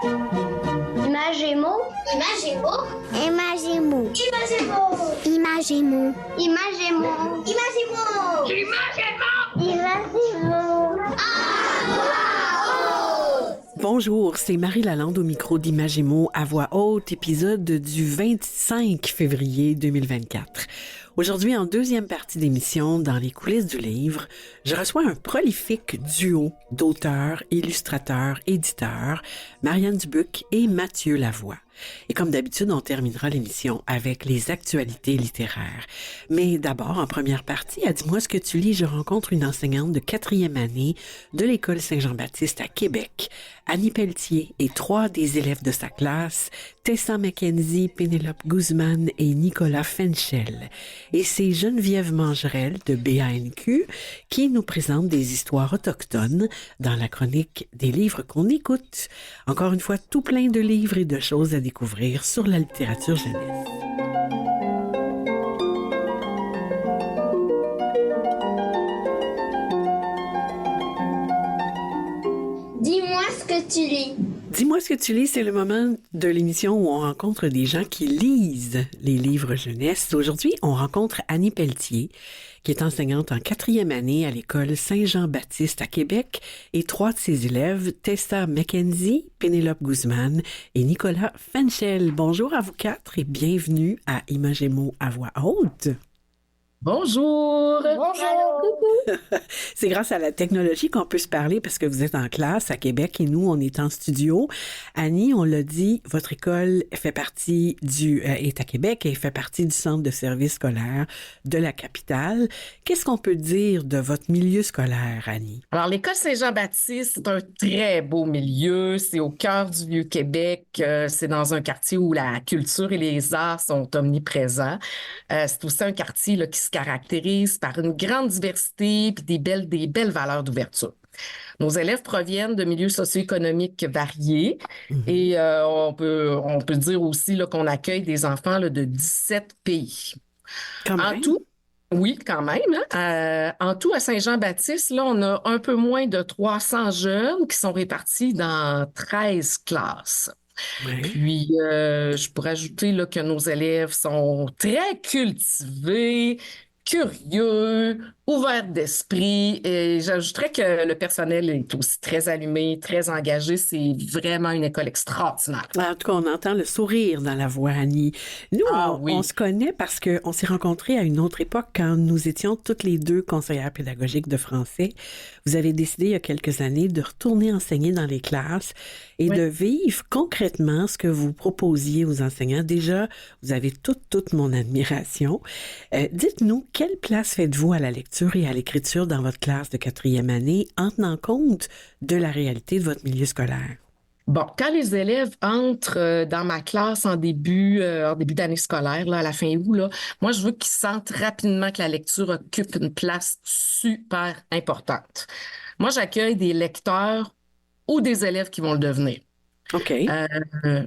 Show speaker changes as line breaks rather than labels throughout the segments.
Imagemo. Imagemo.
Imagemo.
Imagemo.
Imagemo.
Imagemo. Imagemo. Imagemo.
Bonjour, c'est Marie Lalande au micro d'Imagemo à voix haute, épisode du 25 février 2024. Aujourd'hui, en deuxième partie d'émission, dans les coulisses du livre, je reçois un prolifique duo d'auteurs, illustrateurs, éditeurs, Marianne Dubuc et Mathieu Lavoie. Et comme d'habitude, on terminera l'émission avec les actualités littéraires. Mais d'abord, en première partie, à Dis-moi ce que tu lis, je rencontre une enseignante de 4e année de l'École Saint-Jean-Baptiste à Québec, Annie Pelletier, et 3 des élèves de sa classe, Tessa McKenzie, Pénélope Guzman et Nicolas Fenchel. Et c'est Geneviève Mangerel de BANQ qui nous présente des histoires autochtones dans la chronique des livres qu'on écoute. Encore une fois, tout plein de livres et de choses à découvrir sur la littérature jeunesse.
Dis-moi ce que tu lis.
Dis-moi ce que tu lis, c'est le moment de l'émission où on rencontre des gens qui lisent les livres jeunesse. Aujourd'hui, on rencontre Annie Pelletier, qui est enseignante en 4e année à l'École Saint-Jean-Baptiste à Québec, et 3 de ses élèves, Tessa McKenzie, Pénélope Guzman et Nicolas Fenchel. Bonjour à vous 4 et bienvenue à Imagemo à voix haute.
Bonjour!
Bonjour. Coucou.
C'est grâce à la technologie qu'on peut se parler parce que vous êtes en classe à Québec et nous, on est en studio. Annie, on l'a dit, votre école fait partie est à Québec et fait partie du centre de service scolaire de la capitale. Qu'est-ce qu'on peut dire de votre milieu scolaire, Annie?
Alors, l'École Saint-Jean-Baptiste, c'est un très beau milieu. C'est au cœur du Vieux-Québec. C'est dans un quartier où la culture et les arts sont omniprésents. C'est aussi un quartier là, qui se caractérise par une grande diversité et des belles valeurs d'ouverture. Nos élèves proviennent de milieux socio-économiques variés et on peut dire aussi là, qu'on accueille des enfants là, de 17 pays.
Quand
En
même.
tout, oui, quand même. Hein. En tout, à Saint-Jean-Baptiste, là, on a un peu moins de 300 jeunes qui sont répartis dans 13 classes.
Ouais.
Puis, je pourrais ajouter là, que nos élèves sont très cultivés, curieux, ouverts d'esprit. Et j'ajouterais que le personnel est aussi très allumé, très engagé. C'est vraiment une école extraordinaire.
En tout cas, on entend le sourire dans la voix, Annie. Nous, on se connaît parce qu'on s'est rencontrés à une autre époque quand nous étions toutes les 2 conseillères pédagogiques de français. Vous avez décidé il y a quelques années de retourner enseigner dans les classes et de vivre concrètement ce que vous proposiez aux enseignants. Déjà, vous avez toute mon admiration. Dites-nous, quelle place faites-vous à la lecture et à l'écriture dans votre classe de 4e année en tenant compte de la réalité de votre milieu scolaire?
Bon, quand les élèves entrent dans ma classe en début d'année scolaire, là, à la fin août, là, moi, je veux qu'ils sentent rapidement que la lecture occupe une place super importante. Moi, j'accueille des lecteurs ou des élèves qui vont le devenir.
OK.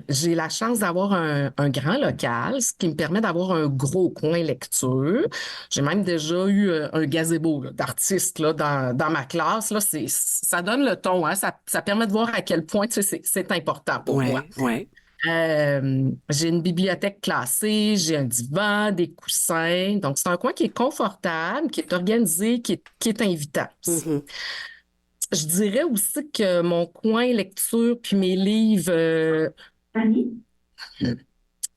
J'ai la chance d'avoir un grand local, ce qui me permet d'avoir un gros coin lecture. J'ai même déjà eu un gazebo là, d'artistes là, dans ma classe. Là, ça donne le ton, hein? Ça permet de voir à quel point tu sais, c'est important pour moi.
Ouais.
J'ai une bibliothèque classée, j'ai un divan, des coussins. Donc, c'est un coin qui est confortable, qui est organisé, qui est invitant.
Mm-hmm.
Je dirais aussi que mon coin lecture puis mes livres...
Annie?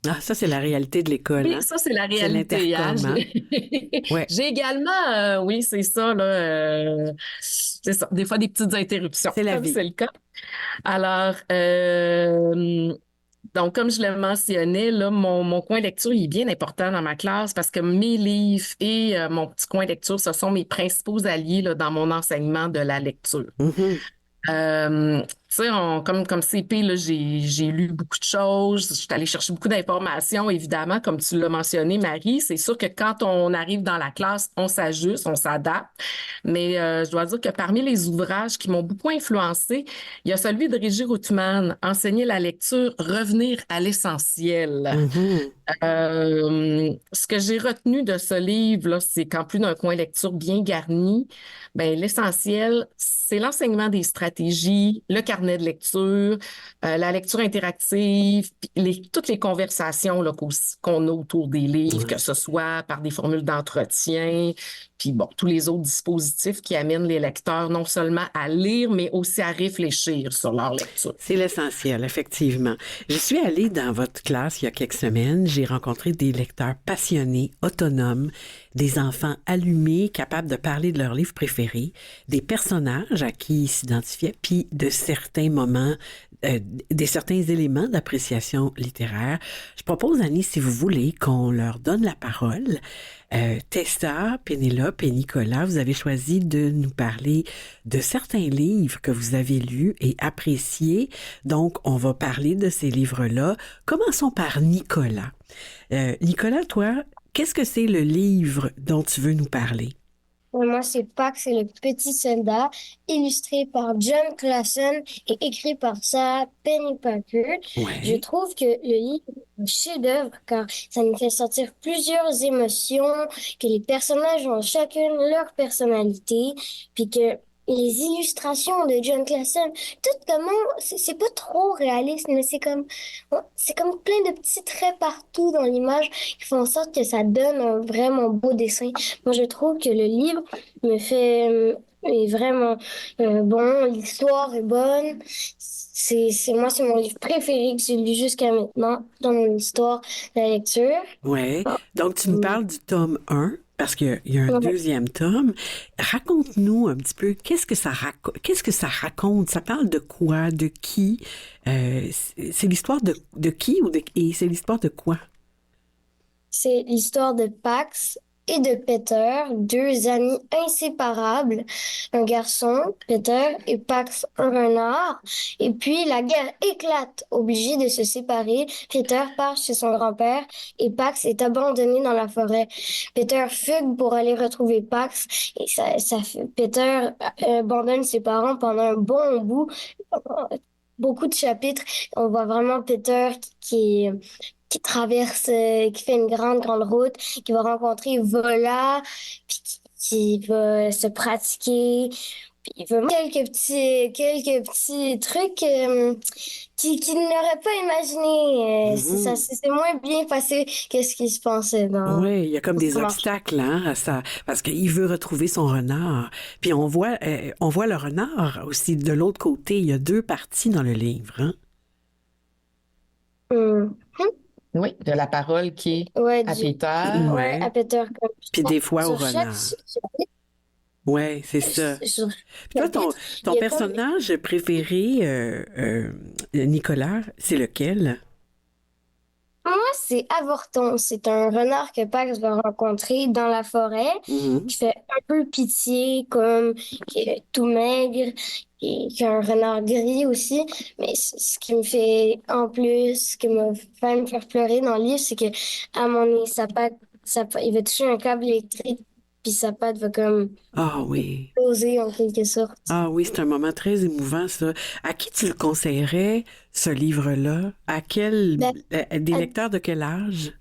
Ah, ça, c'est la réalité de l'école.
Oui,
Hein?
ça, c'est la
C'est
réalité. Hein?
l'intercom, Ouais.
J'ai également, oui, c'est ça, là, c'est ça, des fois des petites interruptions.
C'est la
comme
vie.
c'est le cas. Alors, donc, comme je le mentionnais, là, mon coin lecture il est bien important dans ma classe parce que mes livres et mon petit coin lecture, ce sont mes principaux alliés là, dans mon enseignement de la lecture.
Mm-hmm.
Tu sais, comme CP, là, j'ai lu beaucoup de choses. Je suis allée chercher beaucoup d'informations, évidemment, comme tu l'as mentionné, Marie. C'est sûr que quand on arrive dans la classe, on s'ajuste, on s'adapte. Mais je dois dire que parmi les ouvrages qui m'ont beaucoup influencé, il y a celui de Régie Routman, Enseigner la lecture, revenir à l'essentiel. Ce que j'ai retenu de ce livre, là, c'est qu'en plus d'un coin lecture bien garni, ben l'essentiel, c'est l'enseignement des stratégies, le carnet carnet de lecture, la lecture interactive, puis toutes les conversations là, qu'on a autour des livres, que ce soit par des formules d'entretien, puis bon, tous les autres dispositifs qui amènent les lecteurs non seulement à lire, mais aussi à réfléchir sur leur lecture.
C'est l'essentiel, effectivement. Je suis allée dans votre classe il y a quelques semaines. J'ai rencontré des lecteurs passionnés, autonomes, des enfants allumés, capables de parler de leurs livres préférés, des personnages à qui ils s'identifiaient, puis de certains moments, certains éléments d'appréciation littéraire. Je propose, Annie, si vous voulez, qu'on leur donne la parole. Tessa, Pénélope et Nicolas, vous avez choisi de nous parler de certains livres que vous avez lus et appréciés. Donc, on va parler de ces livres-là. Commençons par Nicolas. Nicolas, toi, qu'est-ce que c'est le livre dont tu veux nous parler?
Moi, c'est Pax et le petit soldat, illustré par John Clason et écrit par Sarah Pennypacker. Je
Ouais.
trouve que le livre est un chef-d'œuvre car ça nous fait sentir plusieurs émotions, que les personnages ont chacun leur personnalité, puis que les illustrations de John Clason, tout comment, c'est pas trop réaliste, mais c'est comme plein de petits traits partout dans l'image qui font en sorte que ça donne un vraiment beau dessin. Moi, je trouve que le livre est vraiment bon, l'histoire est bonne. Moi, c'est mon livre préféré que j'ai lu jusqu'à maintenant dans mon histoire de la lecture.
Ouais. Donc, tu me
Mm.
parles du tome 1, parce qu'il y a un
Ouais.
deuxième tome. Raconte-nous un petit peu, qu'est-ce que ça raconte? Ça parle de quoi? De qui? C'est l'histoire de qui et c'est l'histoire de quoi?
C'est l'histoire de Pax et de Peter, deux amis inséparables. Un garçon, Peter, et Pax, un renard. Et puis la guerre éclate, obligé de se séparer. Peter part chez son grand-père et Pax est abandonné dans la forêt. Peter fugue pour aller retrouver Pax et Peter abandonne ses parents pendant un bon bout. Beaucoup de chapitres. On voit vraiment Peter qui traverse, qui fait une grande route, qui va rencontrer Vola, puis qui va se pratiquer. Puis il veut quelques petits trucs qu'il n'aurait pas imaginé.
Mhm.
C'est moins bien passé que ce qui se pensait dans
Oui, il y a comme des
ça marche.
obstacles à ça, parce qu'il veut retrouver son renard. Puis on voit le renard aussi de l'autre côté. Il y a deux parties dans le livre, hein?
Hum.
Oui, de la parole qui est
Ouais,
à Peter.
ouais,
Ouais.
à Peter.
Puis des fois au
Sur chaque
renard.
chapitre,
Ouais, c'est ça.
sur
Puis toi, ton
chapitre, il y a comme
personnage préféré, Nicolas, c'est lequel?
moi, c'est Avorton. C'est un renard que Pax va rencontrer dans la forêt,
Mhm.
qui fait un peu pitié, qui est tout maigre, et qui a un renard gris aussi. Mais ce qui me fait, en plus, ce qui me fait me faire pleurer dans le livre, c'est que à un moment donné, il va toucher un câble électrique, puis sa patte va comme
Ah oui.
exploser en quelque sorte.
Ah oui, c'est un moment très émouvant, ça. À qui tu le conseillerais, ce livre-là?
Ben,
Des
à
lecteurs de quel âge?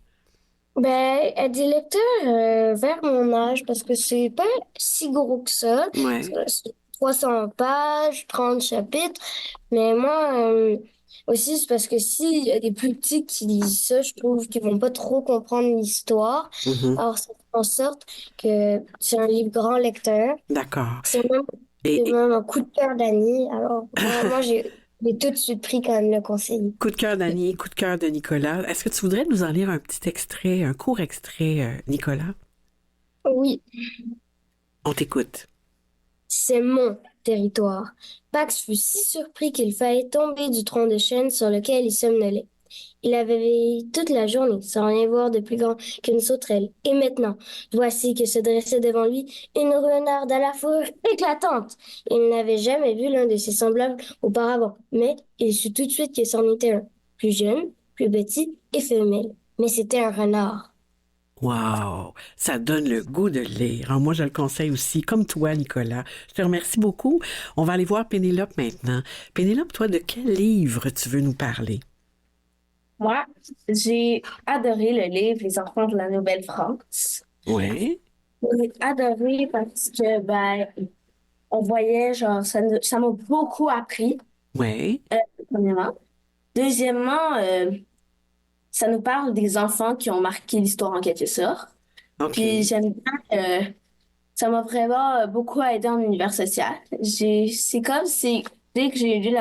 À des lecteurs vers mon âge, parce que c'est pas si gros que ça.
Ouais.
C'est 300 pages, 30 chapitres. Mais moi, aussi, c'est parce que s'il y a des plus petits qui lisent ça, je trouve qu'ils vont pas trop comprendre l'histoire.
Mhm.
Alors, ça fait en sorte que c'est un livre grand lecteur.
D'accord.
C'est même,
Et,
c'est même un coup de cœur d'Annie. Alors, moi, j'ai tout de suite pris quand même le conseiller.
coup de cœur d'Annie, coup de cœur de Nicolas. Est-ce que tu voudrais nous en lire un petit extrait, un court extrait, Nicolas?
Oui.
On t'écoute.
C'est mon territoire. Pax fut si surpris qu'il faillit tomber du tronc de chêne sur lequel il somnolait. Il avait veillé toute la journée sans rien voir de plus grand qu'une sauterelle. Et maintenant, voici que se dressait devant lui une renarde à la fourrure éclatante. Il n'avait jamais vu l'un de ses semblables auparavant, mais il sut tout de suite que c'en était un. Plus jeune, plus petit et femelle. Mais c'était un renard.
Wow, ça donne le goût de le lire. Alors, moi, je le conseille aussi, comme toi, Nicolas. Je te remercie beaucoup. On va aller voir Pénélope maintenant. Pénélope, toi, de quel livre tu veux nous parler?
Moi, j'ai adoré le livre Les enfants de la Nouvelle-France.
Oui.
J'ai adoré parce que, on voyait, genre, ça m'a beaucoup appris.
Ouais.
Premièrement. Deuxièmement, ça nous parle des enfants qui ont marqué l'histoire en quelque sorte.
OK.
Puis j'aime bien, ça m'a vraiment beaucoup aidé en univers social. C'est comme si, dès que j'ai lu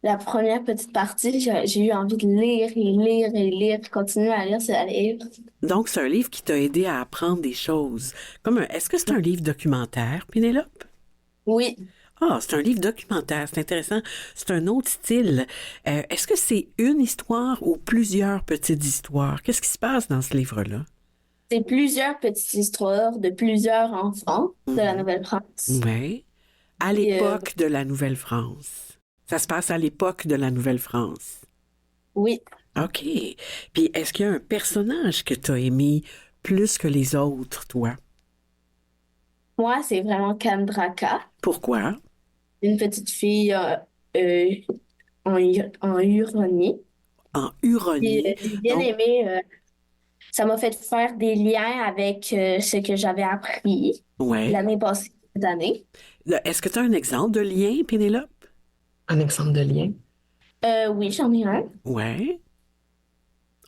la première petite partie, j'ai eu envie de lire et lire et lire, puis continuer à lire ce livre.
Donc, c'est un livre qui t'a aidé à apprendre des choses. Est-ce que c'est un livre documentaire, Pénélope?
Oui,
Ah, c'est un livre documentaire, c'est intéressant. C'est un autre style. Est-ce que c'est une histoire ou plusieurs petites histoires? Qu'est-ce qui se passe dans ce livre-là?
c'est plusieurs petites histoires de plusieurs enfants de la Nouvelle-France.
Oui. À
Puis,
l'époque de la Nouvelle-France. Ça se passe à l'époque de la Nouvelle-France.
oui,
OK. Puis, est-ce qu'il y a un personnage que tu as aimé plus que les autres, toi?
moi, c'est vraiment Kandraka,
Pourquoi?
une petite fille euh, en Huronie.
En
Puis,
Huronie.
j'ai bien
Donc,
aimé, ça m'a fait faire des liens avec ce que j'avais appris
ouais.
l'année passée, cette année.
Est-ce que tu as un exemple de lien, Pénélope?
Un exemple de lien.
Oui, j'en ai un.
Ouais.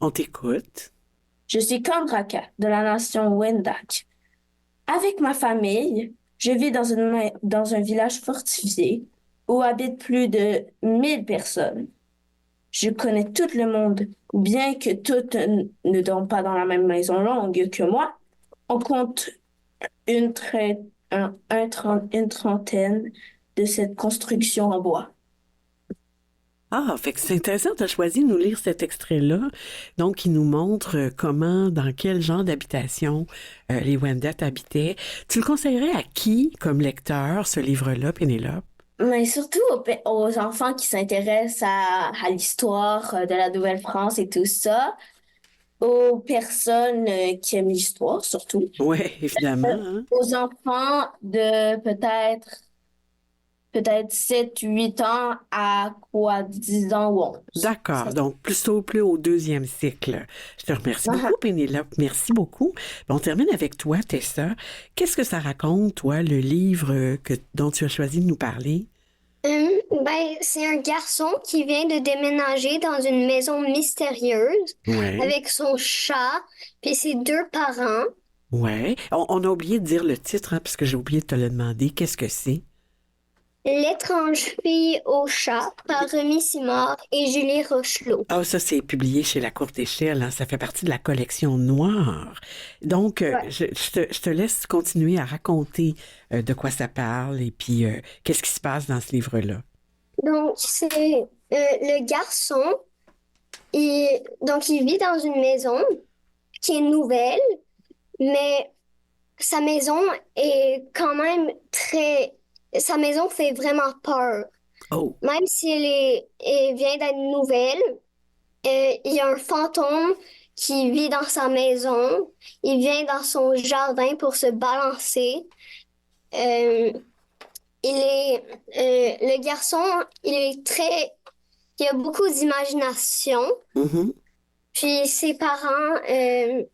On t'écoute.
Je suis Kandraka, de la nation Wendat. Avec ma famille, je vis dans un village fortifié où habitent plus de 1000 personnes. Je connais tout le monde, bien que toutes ne dorment pas dans la même maison longue que moi. On compte une, trai- une trentaine de cette construction en bois.
Ah, fait que c'est intéressant, tu as choisi de nous lire cet extrait-là. Donc, il nous montre comment, dans quel genre d'habitation les Wendat habitaient. Tu le conseillerais à qui, comme lecteur, ce livre-là, Pénélope?
Mais surtout aux enfants qui s'intéressent à l'histoire de la Nouvelle-France et tout ça, aux personnes qui aiment l'histoire surtout,
Oui, évidemment. Hein?
aux enfants de peut-être 7 8 ans à quoi, 10 ans ou 11.
D'accord, donc plutôt plus au deuxième cycle. Je te remercie beaucoup, Pénélope. Merci beaucoup. On termine avec toi, Tessa. Qu'est-ce que ça raconte, toi, le livre dont tu as choisi de nous parler?
C'est un garçon qui vient de déménager dans une maison mystérieuse
Ouais,
avec son chat puis ses deux parents.
ouais. On a oublié de dire le titre, hein, parce que j'ai oublié de te le demander. Qu'est-ce que c'est?
L'étrange fille au chat par Rémi Simard et Julie Rochelot.
Ah, ça, c'est publié chez La Courte Échelle. Hein. Ça fait partie de la collection Noire. Donc,
Ouais.
je te laisse continuer à raconter de quoi ça parle et puis qu'est-ce qui se passe dans ce livre-là.
Donc, c'est le garçon. Donc, il vit dans une maison qui est nouvelle, mais sa maison est quand même très... Sa maison fait vraiment peur.
Oh,
Même si elle vient d'être nouvelle, il y a un fantôme qui vit dans sa maison. Il vient dans son jardin pour se balancer. Euh, le garçon, il a beaucoup d'imagination.
mhm.
Puis ses parents, eux,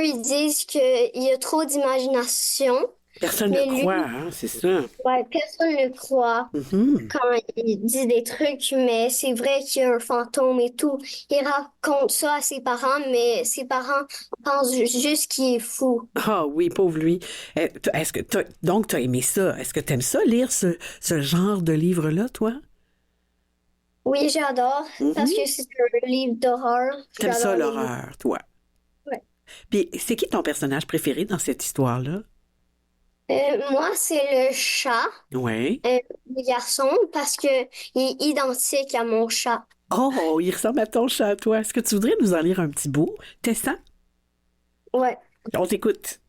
ils disent qu'il y a trop d'imagination.
Personne ne
Mais lui,
croit, hein, c'est ça.
ouais, personne ne le croit
Mhm.
quand il dit des trucs, mais c'est vrai qu'il y a un fantôme et tout. Il raconte ça à ses parents, mais ses parents pensent juste qu'il est fou.
Ah oui, pauvre lui. Est-ce que donc tu as aimé ça? Est-ce que tu aimes ça, lire ce genre de livre-là, toi?
Oui, j'adore, parce
Mhm.
que c'est un livre d'horreur.
T'aimes ça,
J'adore les livres.
l'horreur, toi?
Ouais.
Puis, c'est qui ton personnage préféré dans cette histoire-là?
Moi, c'est le chat,
Ouais.
le garçon, parce que il est identique à mon chat.
Oh, il ressemble à ton chat, toi. Est-ce que tu voudrais nous en lire un petit bout? Tessa?
Ouais.
On t'écoute.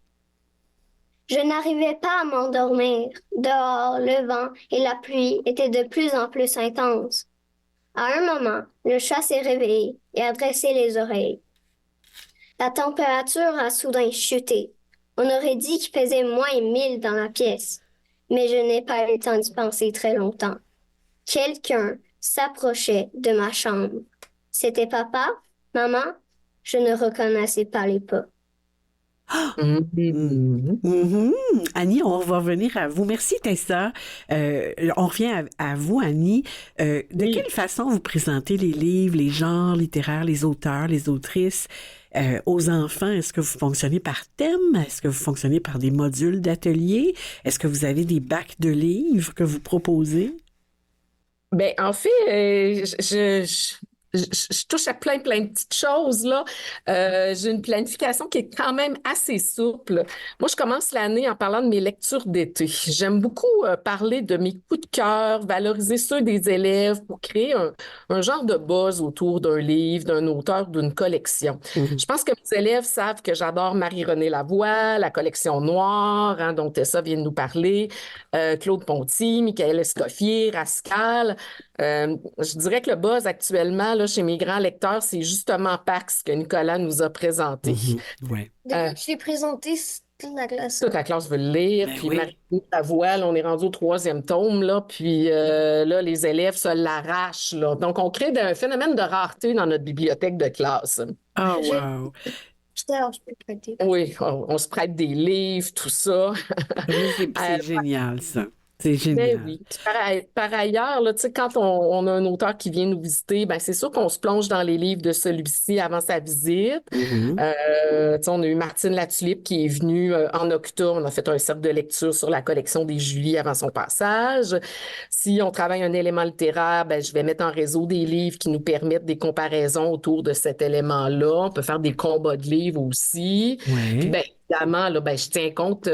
Je n'arrivais pas à m'endormir. Dehors, le vent et la pluie étaient de plus en plus intenses. À un moment, le chat s'est réveillé et a dressé les oreilles. La température a soudain chuté. On aurait dit qu'il faisait -1000 dans la pièce. Mais je n'ai pas eu le temps d'y penser très longtemps. Quelqu'un s'approchait de ma chambre. C'était papa, maman, je ne reconnaissais pas les pas.
Mhm.
Mhm. Annie, on va revenir à vous. Merci, Tessa. On revient à vous, Annie. De
Oui.
quelle façon vous présentez les livres, les genres littéraires, les auteurs, les autrices aux enfants? Est-ce que vous fonctionnez par thème? Est-ce que vous fonctionnez par des modules d'atelier? Est-ce que vous avez des bacs de livres que vous proposez?
Ben, en fait, je touche à plein de petites choses, là. J'ai une planification qui est quand même assez souple. Moi, je commence l'année en parlant de mes lectures d'été. J'aime beaucoup parler de mes coups de cœur, valoriser ceux des élèves pour créer un genre de buzz autour d'un livre, d'un auteur, d'une collection.
Mhm.
Je pense que mes élèves savent que j'adore Marie-Renée Lavoie, la collection Noire, hein, dont Tessa vient de nous parler, Claude Ponty, Michael Escoffier, Rascal. Je dirais que le buzz actuellement là, chez mes grands lecteurs, c'est justement Pax que Nicolas nous a présenté.
Mhm. Ouais.
Depuis que je l'ai présenté, toute la classe.
Toute la classe veut le lire,
Ben
puis
oui.
Marie Lavoie, là, on est rendu au 3e tome, là, puis là, les élèves se l'arrachent. Là. Donc, on crée un phénomène de rareté dans notre bibliothèque de classe.
Oh,
Je-
wow.
Alors, je peux le prêter.
Oui, on se prête des livres, tout ça.
Oui, c'est
Euh,
génial, ça. C'est
Ben
génial.
oui. Puis par ailleurs, là, tu sais, quand on a un auteur qui vient nous visiter, ben c'est sûr qu'on se plonge dans les livres de celui-ci avant sa visite.
Mhm.
Tu sais, on a eu Martine Latulippe qui est venue en octobre. On a fait un cercle de lecture sur la collection des Julie avant son passage. Si on travaille un élément littéraire, ben, je vais mettre en réseau des livres qui nous permettent des comparaisons autour de cet élément-là. On peut faire des combats de livres aussi. Puis,
Ouais.
ben, évidemment, là, ben, je tiens compte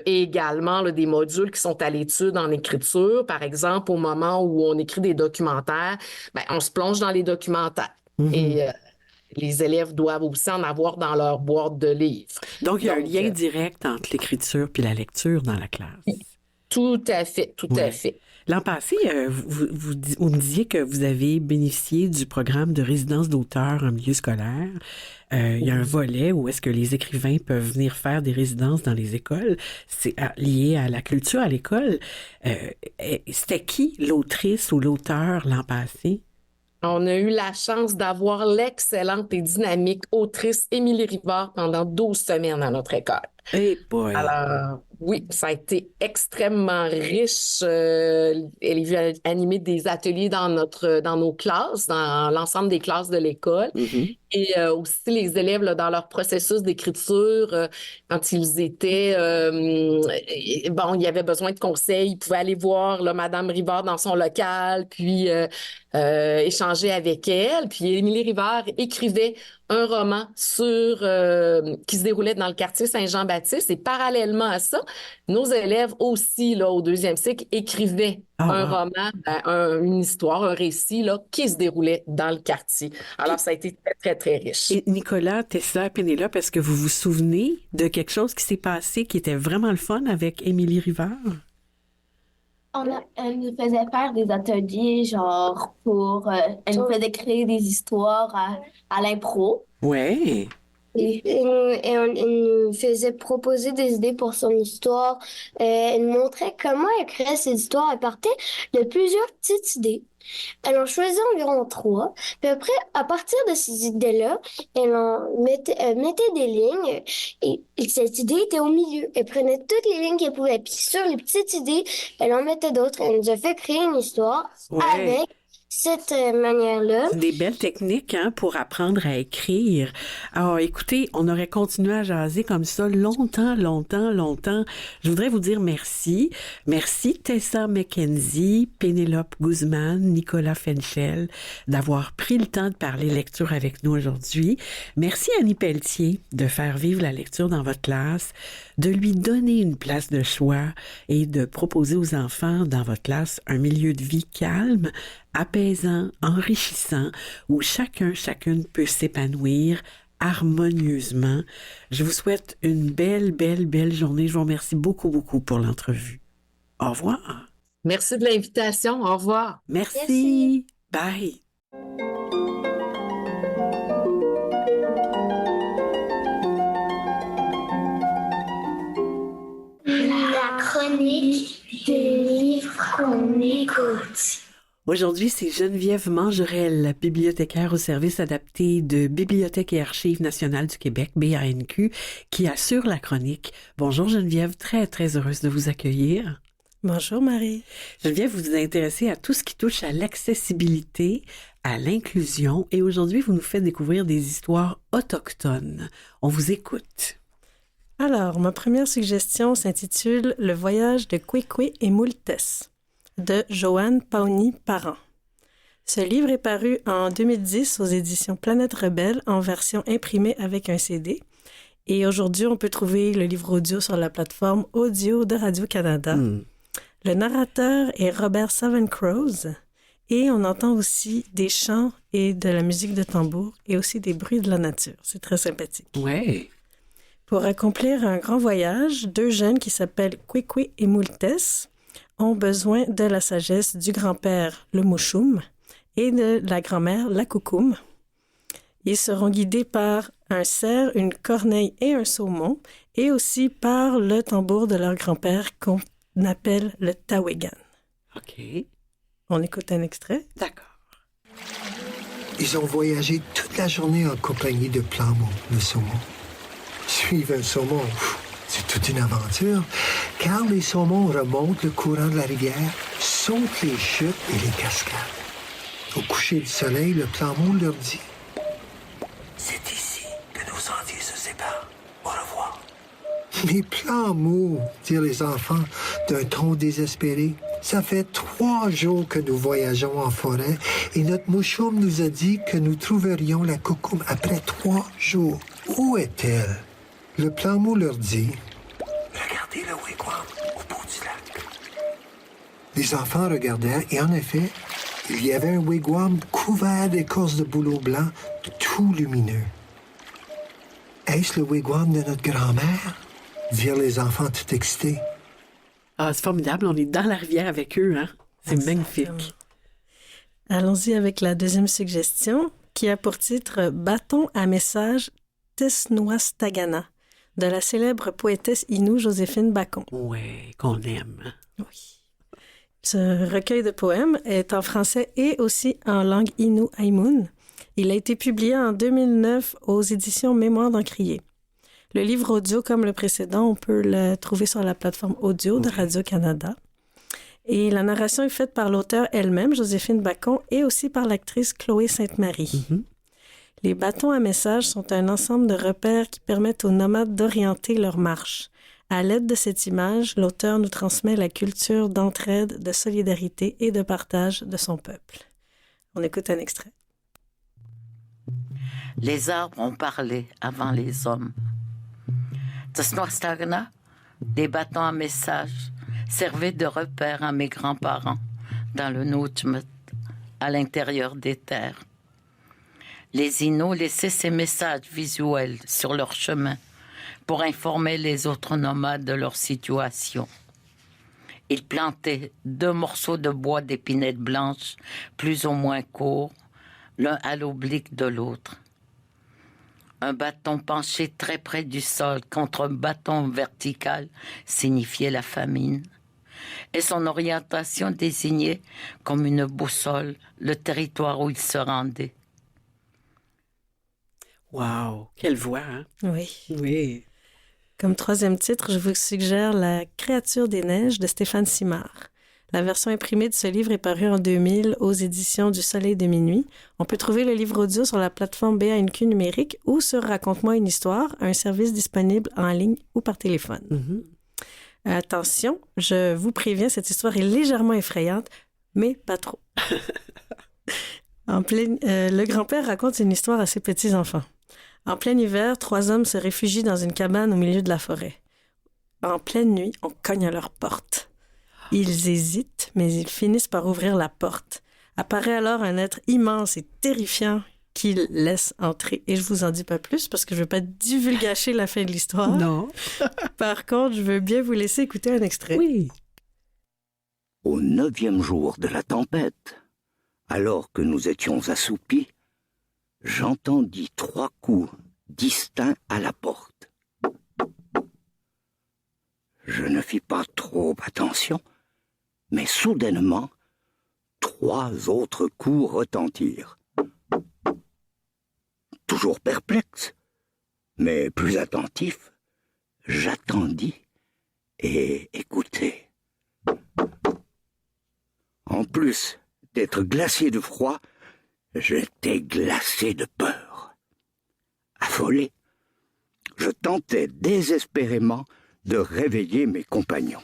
également là, des modules qui sont à l'étude en écriture. Par exemple, au moment où on écrit des documentaires, ben, on se plonge dans les documentaires.
Mhm.
Et les élèves doivent aussi en avoir dans leur boîte de livres.
Donc, il y a un
Donc,
lien direct entre l'écriture puis la lecture dans la classe.
tout à fait, tout à
Ouais.
fait.
L'an passé, vous me disiez que vous avez bénéficié du programme de résidence d'auteur en milieu scolaire. Il y a un volet où est-ce que les écrivains peuvent venir faire des résidences dans les écoles. C'est lié à la culture à l'école. C'était qui l'autrice ou l'auteur l'an passé?
On a eu la chance d'avoir l'excellente et dynamique autrice Émilie Rivard pendant 12 semaines à notre école.
Eh boy!
Alors, oui, ça a été extrêmement riche. Elle est venue animer des ateliers dans nos classes, dans l'ensemble des classes de l'école.
Mhm.
Et aussi les élèves là, dans leur processus d'écriture, quand ils étaient bon, il y avait besoin de conseils, ils pouvaient aller voir là, Madame Rivard dans son local, puis échanger avec elle. Puis Émilie Rivard écrivait un roman qui se déroulait dans le quartier Saint-Jean-Baptiste. Et parallèlement à ça, nos élèves aussi, là, au 2e cycle, écrivaient
Ah,
un
wow.
roman, une histoire, un récit là, qui se déroulait dans le quartier. Alors, ça a été très, très, très riche.
Et Nicolas, Tessa, Pénélope, est-ce que vous vous souvenez de quelque chose qui s'est passé qui était vraiment le fun avec Émilie Rivard?
Elle nous faisait faire des ateliers, genre, elle nous faisait créer des histoires à l'impro.
Ouais.
Elle nous faisait proposer des idées pour son histoire. Elle nous montrait comment elle créait ses histoires. Elle partait de plusieurs petites idées. Elle en choisit environ 3. Puis après, à partir de ces idées-là, elle mettait des lignes et cette idée était au milieu. Elle prenait toutes les lignes qu'elle pouvait. Puis sur les petites idées, elle en mettait d'autres. Elle nous a fait créer une histoire
Ouais.
avec cette manière-là.
Des belles techniques hein, pour apprendre à écrire. Alors, écoutez, on aurait continué à jaser comme ça longtemps. Je voudrais vous dire merci. Merci Tessa McKenzie, Pénélope Guzman, Nicolas Fenchel d'avoir pris le temps de parler lecture avec nous aujourd'hui. Merci Annie Pelletier de faire vivre la lecture dans votre classe, de lui donner une place de choix et de proposer aux enfants dans votre classe un milieu de vie calme, apaisant, enrichissant, où chacune peut s'épanouir harmonieusement. Je vous souhaite une belle journée. Je vous remercie beaucoup pour l'entrevue. Au revoir.
Merci de l'invitation. Au revoir.
Merci. Bye.
La chronique des livres qu'on écoute.
Aujourd'hui, c'est Geneviève Mangerel, bibliothécaire au service adapté de Bibliothèque et Archives nationales du Québec, BANQ, qui assure la chronique. Bonjour Geneviève, très très heureuse de vous accueillir.
Bonjour Marie.
Geneviève, vous vous intéressez à tout ce qui touche à l'accessibilité, à l'inclusion, et aujourd'hui, vous nous faites découvrir des histoires autochtones. On vous écoute.
Alors, ma première suggestion s'intitule « Le voyage de Kwekwe et Moultes » de Joanne Pawnee-Parent. Ce livre est paru en 2010 aux éditions Planète Rebelle en version imprimée avec un CD. Et aujourd'hui, on peut trouver le livre audio sur la plateforme audio de Radio-Canada. Le narrateur est Robert Savencroze et on entend aussi des chants et de la musique de tambour et aussi des bruits de la nature. C'est très sympathique.
Ouais.
Pour accomplir un grand voyage, deux jeunes qui s'appellent Kwekwe et Moultes ont besoin de la sagesse du grand-père, le Mouchoum, et de la grand-mère, la Koukoum. Ils seront guidés par un cerf, une corneille et un saumon, et aussi par le tambour de leur grand-père qu'on appelle le Tawegan.
OK.
On écoute un extrait.
D'accord.
Ils ont voyagé toute la journée en compagnie de Plamo, le saumon. Suivre un saumon, c'est toute une aventure, car les saumons remontent le courant de la rivière, sautent les chutes et les cascades. Au coucher du soleil, le Plamo leur dit « C'est ici que nos sentiers se séparent. Au revoir. » Mais Plamo, dirent les enfants d'un ton désespéré, ça fait 3 jours que nous voyageons en forêt et notre mouchoum nous a dit que nous trouverions la Koukoum après 3 jours. Où est-elle? Le Plamo leur dit « Regardez le wigwam au bout du lac. » Les enfants regardèrent et en effet, il y avait un wigwam couvert d'écorce de bouleau blanc, tout lumineux. « Est-ce le wigwam de notre grand-mère? » dirent les enfants tout excités.
Ah, c'est formidable, on est dans la rivière avec eux, hein? C'est magnifique.
Allons-y avec la deuxième suggestion, qui a pour titre « Bâton à message Tesnoastagana » de la célèbre poétesse Innu Joséphine Bacon.
Ouais, qu'on aime.
Oui. Ce recueil de poèmes est en français et aussi en langue Innu Aïmoun. Il a été publié en 2009 aux éditions Mémoire d'Encrier. Le livre audio, comme le précédent, on peut le trouver sur la plateforme audio de Radio-Canada. Et la narration est faite par l'auteure elle-même, Joséphine Bacon, et aussi par l'actrice Chloé Sainte-Marie. Les bâtons à message sont un ensemble de repères qui permettent aux nomades d'orienter leur marche. À l'aide de cette image, l'auteur nous transmet la culture d'entraide, de solidarité et de partage de son peuple. On écoute un extrait.
Les arbres ont parlé avant les hommes. Tesnoastagana, des bâtons à message, servaient de repères à mes grands-parents dans le Nujmut, à l'intérieur des terres. Les Inuits laissaient ces messages visuels sur leur chemin pour informer les autres nomades de leur situation. Ils plantaient 2 morceaux de bois d'épinette blanche, plus ou moins courts, l'un à l'oblique de l'autre. Un bâton penché très près du sol contre un bâton vertical signifiait la famine, et son orientation désignait comme une boussole le territoire où ils se rendaient.
Wow, quelle voix, hein?
Oui.
Oui.
Comme troisième titre, je vous suggère La créature des neiges de Stéphane Simard. La version imprimée de ce livre est parue en 2000 aux éditions du Soleil de minuit. On peut trouver le livre audio sur la plateforme BANQ numérique ou sur Raconte-moi une histoire, un service disponible en ligne ou par téléphone. Attention, je vous préviens, cette histoire est légèrement effrayante, mais pas trop. Le grand-père raconte une histoire à ses petits-enfants. En plein hiver, 3 hommes se réfugient dans une cabane au milieu de la forêt. En pleine nuit, on cogne à leur porte. Ils hésitent, mais ils finissent par ouvrir la porte. Apparaît alors un être immense et terrifiant qu'ils laissent entrer. Et je vous en dis pas plus parce que je veux pas divulgacher la fin de l'histoire.
Non.
Par contre, je veux bien vous laisser écouter un extrait.
Oui.
Au 9e jour de la tempête, alors que nous étions assoupis, j'entendis 3 coups distincts à la porte. Je ne fis pas trop attention, mais soudainement, 3 autres coups retentirent. Toujours perplexe, mais plus attentif, j'attendis et écoutai. En plus d'être glacé de froid, j'étais glacé de peur. Affolé, je tentais désespérément de réveiller mes compagnons.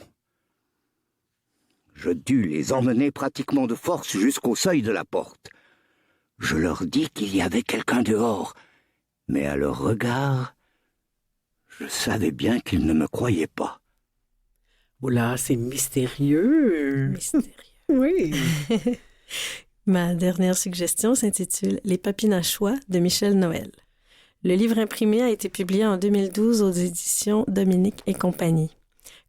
Je dus les emmener pratiquement de force jusqu'au seuil de la porte. Je leur dis qu'il y avait quelqu'un dehors, mais à leur regard, je savais bien qu'ils ne me croyaient pas.
Oh là, c'est mystérieux.
Mystérieux.
Oui.
Ma dernière suggestion s'intitule Les Papinachois de Michel Noël. Le livre imprimé a été publié en 2012 aux éditions Dominique et compagnie.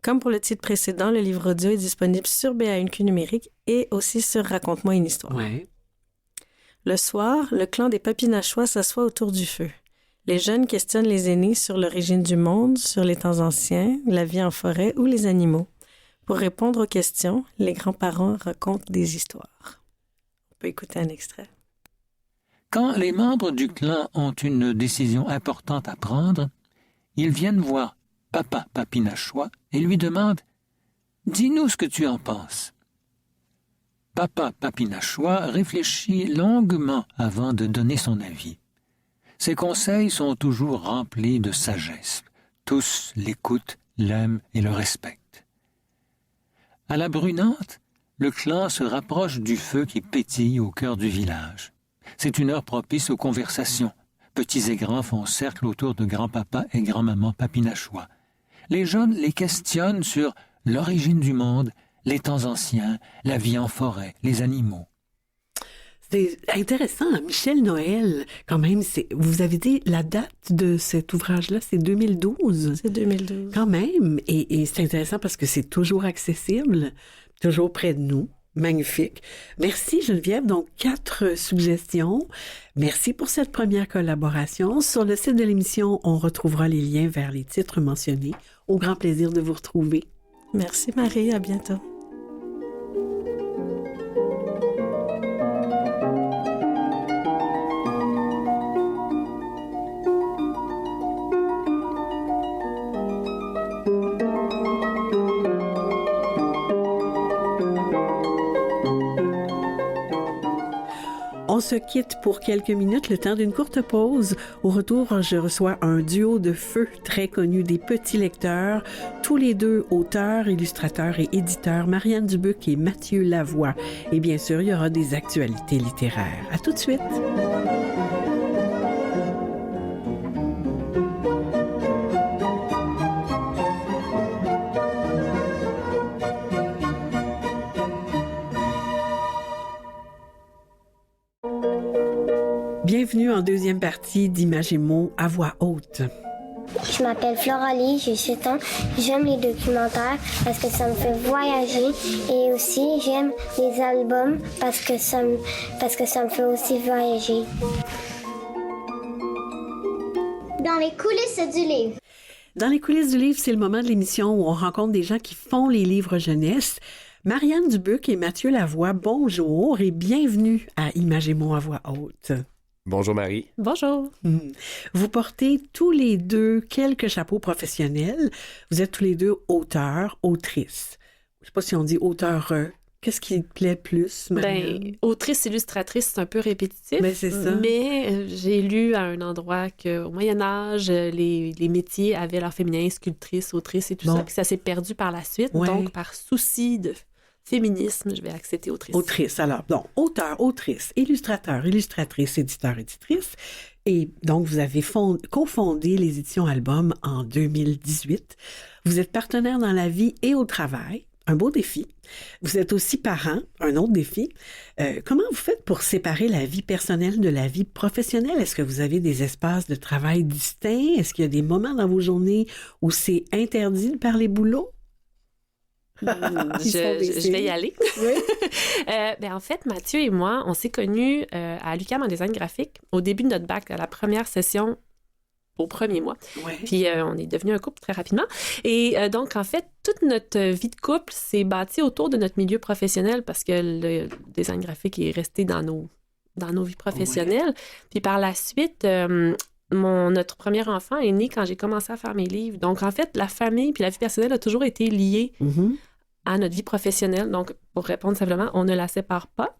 Comme pour le titre précédent, le livre audio est disponible sur BA1Q numérique et aussi sur Raconte-moi une histoire.
Ouais.
Le soir, le clan des Papinachois s'assoit autour du feu. Les jeunes questionnent les aînés sur l'origine du monde, sur les temps anciens, la vie en forêt ou les animaux. Pour répondre aux questions, les grands-parents racontent des histoires. On peut écouter un extrait.
Quand les membres du clan ont une décision importante à prendre, ils viennent voir Papa Papinachois et lui demandent « Dis-nous ce que tu en penses ». Papa Papinachois réfléchit longuement avant de donner son avis. Ses conseils sont toujours remplis de sagesse. Tous l'écoutent, l'aiment et le respectent. À la brunante, le clan se rapproche du feu qui pétille au cœur du village. C'est une heure propice aux conversations. Petits et grands font cercle autour de grand-papa et grand-maman Papinachois. Les jeunes les questionnent sur l'origine du monde, les temps anciens, la vie en forêt, les animaux.
C'est intéressant, Michel Noël, quand même, vous avez dit la date de cet ouvrage-là, c'est 2012.
C'est 2012.
Quand même, et c'est intéressant parce que c'est toujours accessible, toujours près de nous. Magnifique. Merci Geneviève. Donc, 4 suggestions. Merci pour cette première collaboration. Sur le site de l'émission, on retrouvera les liens vers les titres mentionnés. Au grand plaisir de vous retrouver.
Merci Marie, à bientôt.
On se quitte pour quelques minutes, le temps d'une courte pause. Au retour, je reçois un duo de feu très connu des petits lecteurs, tous les deux auteurs, illustrateurs et éditeurs, Marianne Dubuc et Mathieu Lavoie. Et bien sûr, il y aura des actualités littéraires. À tout de suite. Bienvenue en deuxième partie d'Images et mots à voix haute.
Je m'appelle Floralie, j'ai 7 ans. J'aime les documentaires parce que ça me fait voyager et aussi j'aime les albums parce que ça me fait aussi voyager.
Dans les coulisses du livre.
Dans les coulisses du livre, c'est le moment de l'émission où on rencontre des gens qui font les livres jeunesse. Marianne Dubuc et Mathieu Lavoie, bonjour et bienvenue à Images et mots à voix haute.
Bonjour Marie.
Bonjour.
Vous portez tous les deux quelques chapeaux professionnels. Vous êtes tous les deux auteurs, autrices. Je ne sais pas si on dit auteur. Qu'est-ce qui te plaît plus, Marianne?
Ben, autrice, illustratrice, c'est un peu répétitif.
Ben, c'est ça.
Mais j'ai lu à un endroit qu'au Moyen-Âge, les métiers avaient leur féminin, sculptrice, autrice et tout ça. Puis ça s'est perdu par la suite.
Ouais.
Donc, par souci de féminisme, je vais accepter autrice.
Autrice, alors. Donc, auteur, autrice, illustrateur, illustratrice, éditeur, éditrice. Et donc, vous avez cofondé les éditions Album en 2018. Vous êtes partenaire dans la vie et au travail. Un beau défi. Vous êtes aussi parent, un autre défi. Comment vous faites pour séparer la vie personnelle de la vie professionnelle? Est-ce que vous avez des espaces de travail distincts? Est-ce qu'il y a des moments dans vos journées où c'est interdit de parler boulot?
Je vais y aller.
Oui.
Ben, en fait, Mathieu et moi, on s'est connus à l'UQAM en design graphique au début de notre bac, à la première session au premier mois.
Ouais.
Puis on est devenu un couple très rapidement. Et donc, en fait, toute notre vie de couple s'est bâtie autour de notre milieu professionnel parce que le design graphique est resté dans nos vies professionnelles. Puis par la suite, notre premier enfant est né quand j'ai commencé à faire mes livres. Donc, en fait, la famille puis la vie personnelle a toujours été liée à notre vie professionnelle. Donc, pour répondre simplement, on ne la sépare pas.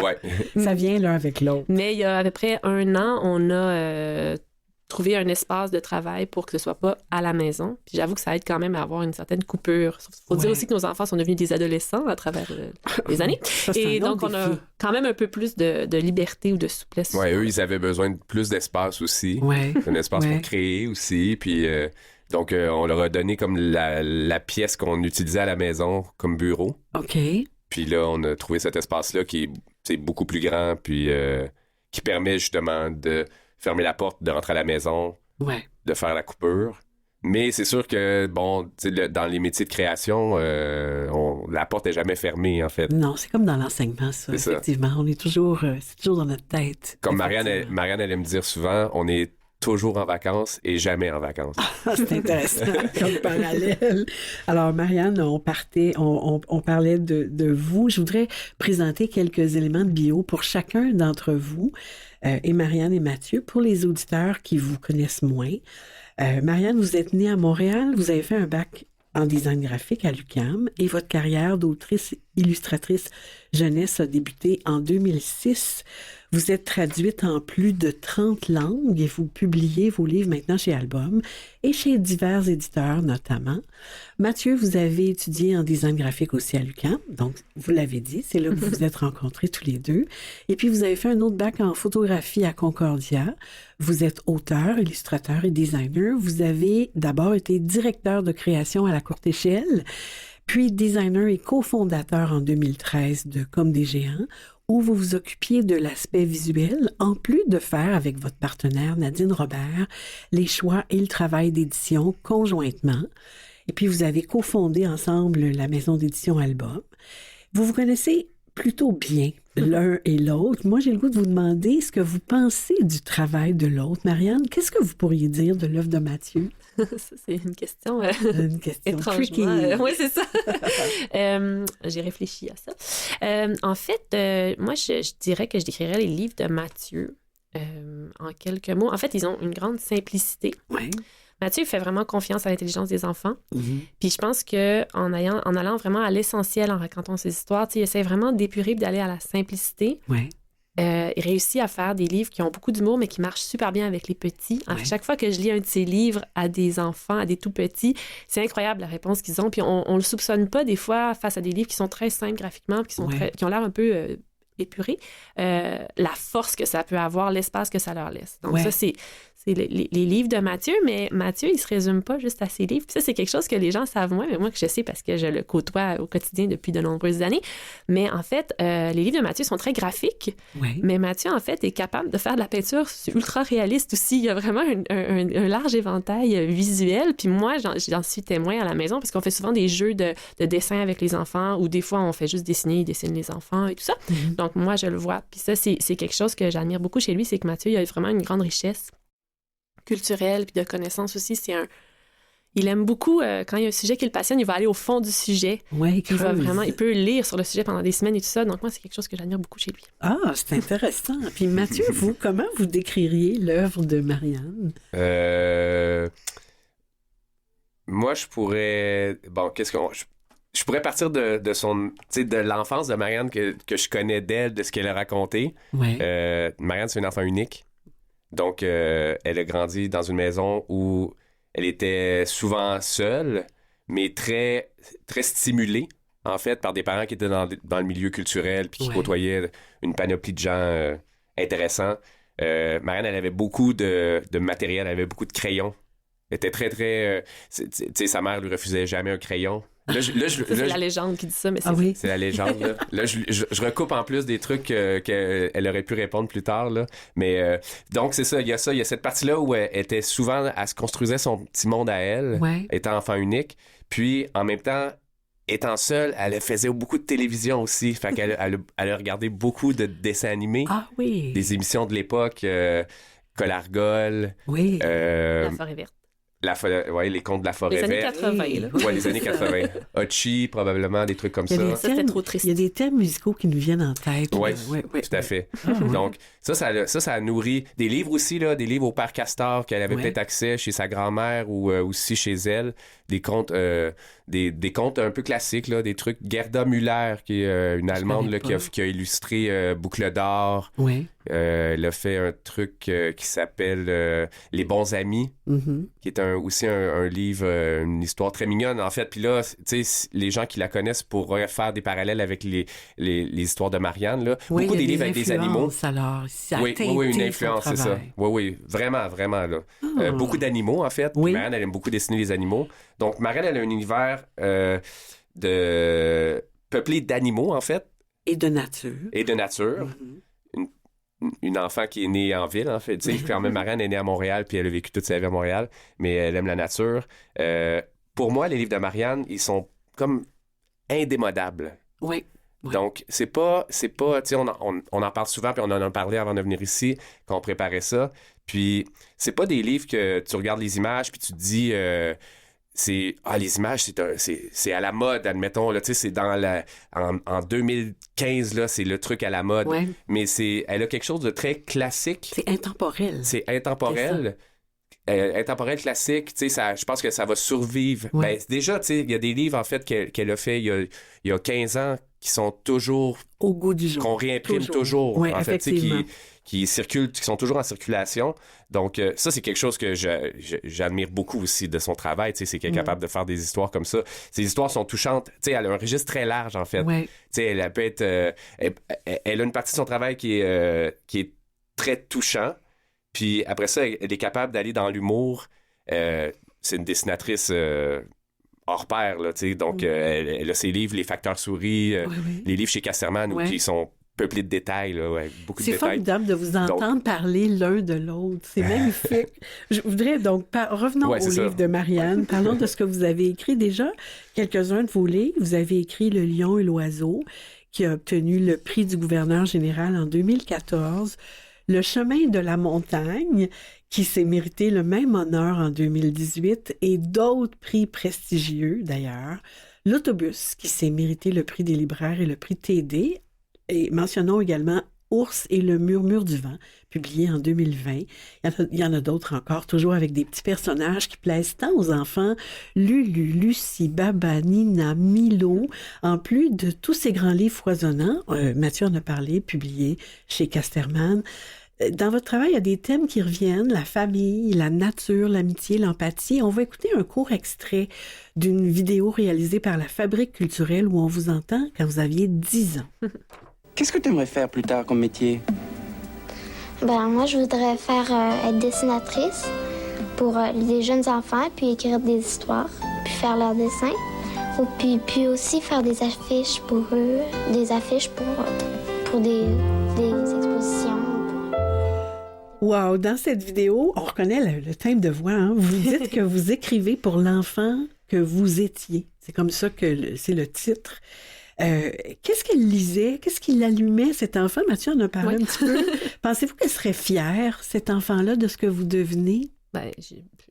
Ouais.
Ça vient l'un avec l'autre.
Mais il y a à peu près 1 an, on a trouvé un espace de travail pour que ce soit pas à la maison. Puis j'avoue que ça aide quand même à avoir une certaine coupure. Il faut dire aussi que nos enfants sont devenus des adolescents à travers les années. Et donc, on a quand même un peu plus de liberté ou de souplesse.
Ouais, eux, ils avaient besoin de plus d'espace aussi.
Ouais.
Un espace pour créer aussi. Puis, donc, on leur a donné comme la pièce qu'on utilisait à la maison comme bureau.
OK.
Puis là, on a trouvé cet espace-là qui est beaucoup plus grand, puis qui permet justement de fermer la porte, de rentrer à la maison, de faire la coupure. Mais c'est sûr que, bon, dans les métiers de création, la porte n'est jamais fermée, en fait.
Non, c'est comme dans l'enseignement, ça,
C'est
effectivement. On est toujours, c'est toujours dans notre tête.
Comme Marianne, elle aime dire souvent, on est toujours en vacances et jamais en vacances.
C'est intéressant comme parallèle. Alors, Marianne, on parlait de vous. Je voudrais présenter quelques éléments de bio pour chacun d'entre vous, et Marianne et Mathieu, pour les auditeurs qui vous connaissent moins. Marianne, vous êtes née à Montréal, vous avez fait un bac en design graphique à l'UQAM et votre carrière d'autrice illustratrice jeunesse a débuté en 2006. Vous êtes traduite en plus de 30 langues et vous publiez vos livres maintenant chez Album et chez divers éditeurs notamment. Mathieu, vous avez étudié en design graphique aussi à l'UQAM, donc vous l'avez dit, c'est là que vous vous êtes rencontrés tous les deux. Et puis vous avez fait un autre bac en photographie à Concordia. Vous êtes auteur, illustrateur et designer. Vous avez d'abord été directeur de création à la courte échelle, puis designer et cofondateur en 2013 de Comme des géants, où vous vous occupiez de l'aspect visuel, en plus de faire avec votre partenaire Nadine Robert les choix et le travail d'édition conjointement. Et puis vous avez cofondé ensemble la maison d'édition Album. Vous vous connaissez plutôt bien l'un et l'autre. Moi, j'ai le goût de vous demander ce que vous pensez du travail de l'autre. Marianne, qu'est-ce que vous pourriez dire de l'œuvre de Mathieu?
Ça, c'est une question,
une question tricky.
Oui, c'est ça. J'ai réfléchi à ça. En fait, moi, je dirais que je décrirais les livres de Mathieu en quelques mots. En fait, ils ont une grande simplicité.
Ouais.
Mathieu fait vraiment confiance à l'intelligence des enfants.
Mm-hmm.
Puis je pense qu'en allant vraiment à l'essentiel, en racontant ses histoires, il essaie vraiment d'épurer et d'aller à la simplicité.
Ouais.
Il réussit à faire des livres qui ont beaucoup d'humour, mais qui marchent super bien avec les petits. À chaque fois que je lis un de ses livres à des enfants, à des tout-petits, c'est incroyable la réponse qu'ils ont. Puis on le soupçonne pas des fois face à des livres qui sont très simples graphiquement, puis qui ont l'air un peu épurés, la force que ça peut avoir, l'espace que ça leur laisse. Donc ça, c'est les livres de Mathieu, mais Mathieu, il se résume pas juste à ses livres. Puis ça, c'est quelque chose que les gens savent moins, mais moi que je sais parce que je le côtoie au quotidien depuis de nombreuses années. Mais en fait, les livres de Mathieu sont très graphiques, mais Mathieu, en fait, est capable de faire de la peinture ultra réaliste aussi. Il y a vraiment un large éventail visuel. Puis moi, j'en suis témoin à la maison parce qu'on fait souvent des jeux de dessin avec les enfants ou des fois, on fait juste dessiner, il dessine les enfants et tout ça. Mm-hmm. Donc moi, je le vois. Puis ça, c'est quelque chose que j'admire beaucoup chez lui, c'est que Mathieu, il a vraiment une grande richesse culturelle puis de connaissances aussi. Il aime beaucoup, quand il y a un sujet qui le passionne, il va aller au fond du sujet.
Oui,
il peut lire sur le sujet pendant des semaines et tout ça. Donc moi, c'est quelque chose que j'admire beaucoup chez lui.
Ah, c'est intéressant. Puis Mathieu, vous, comment vous décririez l'œuvre de Marianne?
Moi, je pourrais... Bon, je pourrais partir de son, de l'enfance de Marianne que je connais d'elle, de ce qu'elle a raconté.
Ouais.
Marianne, c'est une enfant unique. Donc, elle a grandi dans une maison où elle était souvent seule, mais très, très stimulée, en fait, par des parents qui étaient dans le milieu culturel puis qui côtoyaient une panoplie de gens intéressants. Marianne, elle avait beaucoup de matériel, elle avait beaucoup de crayons. Elle était très, très... sa mère lui refusait jamais un crayon.
C'est la légende qui dit ça, mais c'est
oui.
C'est la légende. Là, je recoupe en plus des trucs qu'elle aurait pu répondre plus tard. Là. Mais donc, c'est ça. Il y a cette partie-là où elle était souvent... Elle se construisait son petit monde à elle, étant enfant unique. Puis, en même temps, étant seule, elle faisait beaucoup de télévision aussi. Fait qu'elle a regardé beaucoup de dessins animés.
Ah oui!
Des émissions de l'époque... Colargol.
Oui.
La forêt verte.
Les contes de la forêt
Les années
verte.
80, là.
Ouais, les années 80. Hachi, probablement, des trucs comme ça.
C'était trop triste.
Il y a des thèmes musicaux qui nous viennent en tête.
Oui, tout à fait. Donc, ça a nourri des livres aussi, là, des livres au Père Castor qu'elle avait peut-être accès chez sa grand-mère ou aussi chez elle. Des contes, des contes un peu classiques, là, des trucs. Gerda Müller, qui est une Allemande là, qui a illustré Boucle d'or.
Oui.
Elle a fait un truc qui s'appelle Les bons amis, qui est aussi un livre, une histoire très mignonne, en fait. Puis là, tu sais, les gens qui la connaissent pourraient faire des parallèles avec les histoires de Marianne, là.
Oui,
beaucoup des livres avec des animaux.
Alors, ça a
oui, une influence, c'est ça. Oui, vraiment, là. Beaucoup d'animaux, en fait. Oui. Marianne, elle aime beaucoup dessiner les animaux. Donc, Marianne, elle a un univers peuplé d'animaux, en fait.
Et de nature.
Une enfant qui est née en ville, en fait. Tu sais, quand même, Marianne est née à Montréal, puis elle a vécu toute sa vie à Montréal, mais elle aime la nature. Pour moi, les livres de Marianne, ils sont comme indémodables.
Oui.
Donc, c'est pas, tu sais, on en parle souvent, puis on en a parlé avant de venir ici, quand on préparait ça. Puis, c'est pas des livres que tu regardes les images, puis tu te dis... les images, c'est à la mode, admettons, là, tu sais, c'est en 2015, là, c'est le truc à la mode. Ouais. Mais elle a quelque chose de très classique.
C'est intemporel.
Intemporel, classique, tu sais, je pense que ça va survivre.
Ouais.
Ben, déjà, tu sais, il y a des livres, en fait, qu'elle a fait il y a 15 ans qui sont toujours...
Au goût du jour.
Qu'on réimprime toujours.
Oui,
en fait,
effectivement.
Qui circulent, qui sont toujours en circulation. Donc, ça, c'est quelque chose que j'admire beaucoup aussi de son travail, tu sais, c'est qu'elle est capable de faire des histoires comme ça. Ces histoires sont touchantes. Tu sais, elle a un registre très large, en fait.
Ouais.
Tu sais, elle peut être... elle a une partie de son travail qui est très touchant. Puis après ça, elle est capable d'aller dans l'humour. C'est une dessinatrice hors pair, là, tu sais. Donc, elle a ses livres, Les Facteurs souris, les livres chez Casterman, qui sont peuplés de détails, là, beaucoup de détails.
C'est formidable de vous entendre parler l'un de l'autre. C'est magnifique. Je voudrais donc... revenons au livre de Marianne. Parlons de ce que vous avez écrit déjà. Quelques-uns de vos livres. Vous avez écrit Le lion et l'oiseau, qui a obtenu le prix du gouverneur général en 2014. Le chemin de la montagne, qui s'est mérité le même honneur en 2018, et d'autres prix prestigieux, d'ailleurs. L'autobus, qui s'est mérité le prix des libraires et le prix TD. Et mentionnons également Ours et le murmure du vent, publié en 2020. Il y en a d'autres encore, toujours avec des petits personnages qui plaisent tant aux enfants. Lulu, Lucie, Baba, Nina, Milo, en plus de tous ces grands livres foisonnants. Mathieu en a parlé, publié chez Casterman. Dans votre travail, il y a des thèmes qui reviennent, la famille, la nature, l'amitié, l'empathie. On va écouter un court extrait d'une vidéo réalisée par la Fabrique culturelle où on vous entend quand vous aviez 10 ans.
Qu'est-ce que tu aimerais faire plus tard comme métier?
Moi, je voudrais être dessinatrice pour les jeunes enfants, puis écrire des histoires, puis faire leurs dessins. Puis aussi faire des affiches pour eux, des affiches pour des expositions.
Wow! Dans cette vidéo, on reconnaît le thème de voix. Hein? Vous dites que vous écrivez pour l'enfant que vous étiez. C'est comme ça que c'est le titre. Qu'est-ce qu'elle lisait? Qu'est-ce qui l'allumait, cet enfant? Mathieu en a parlé un petit peu. Pensez-vous qu'elle serait fière, cet enfant-là, de ce que vous devenez?
Ben,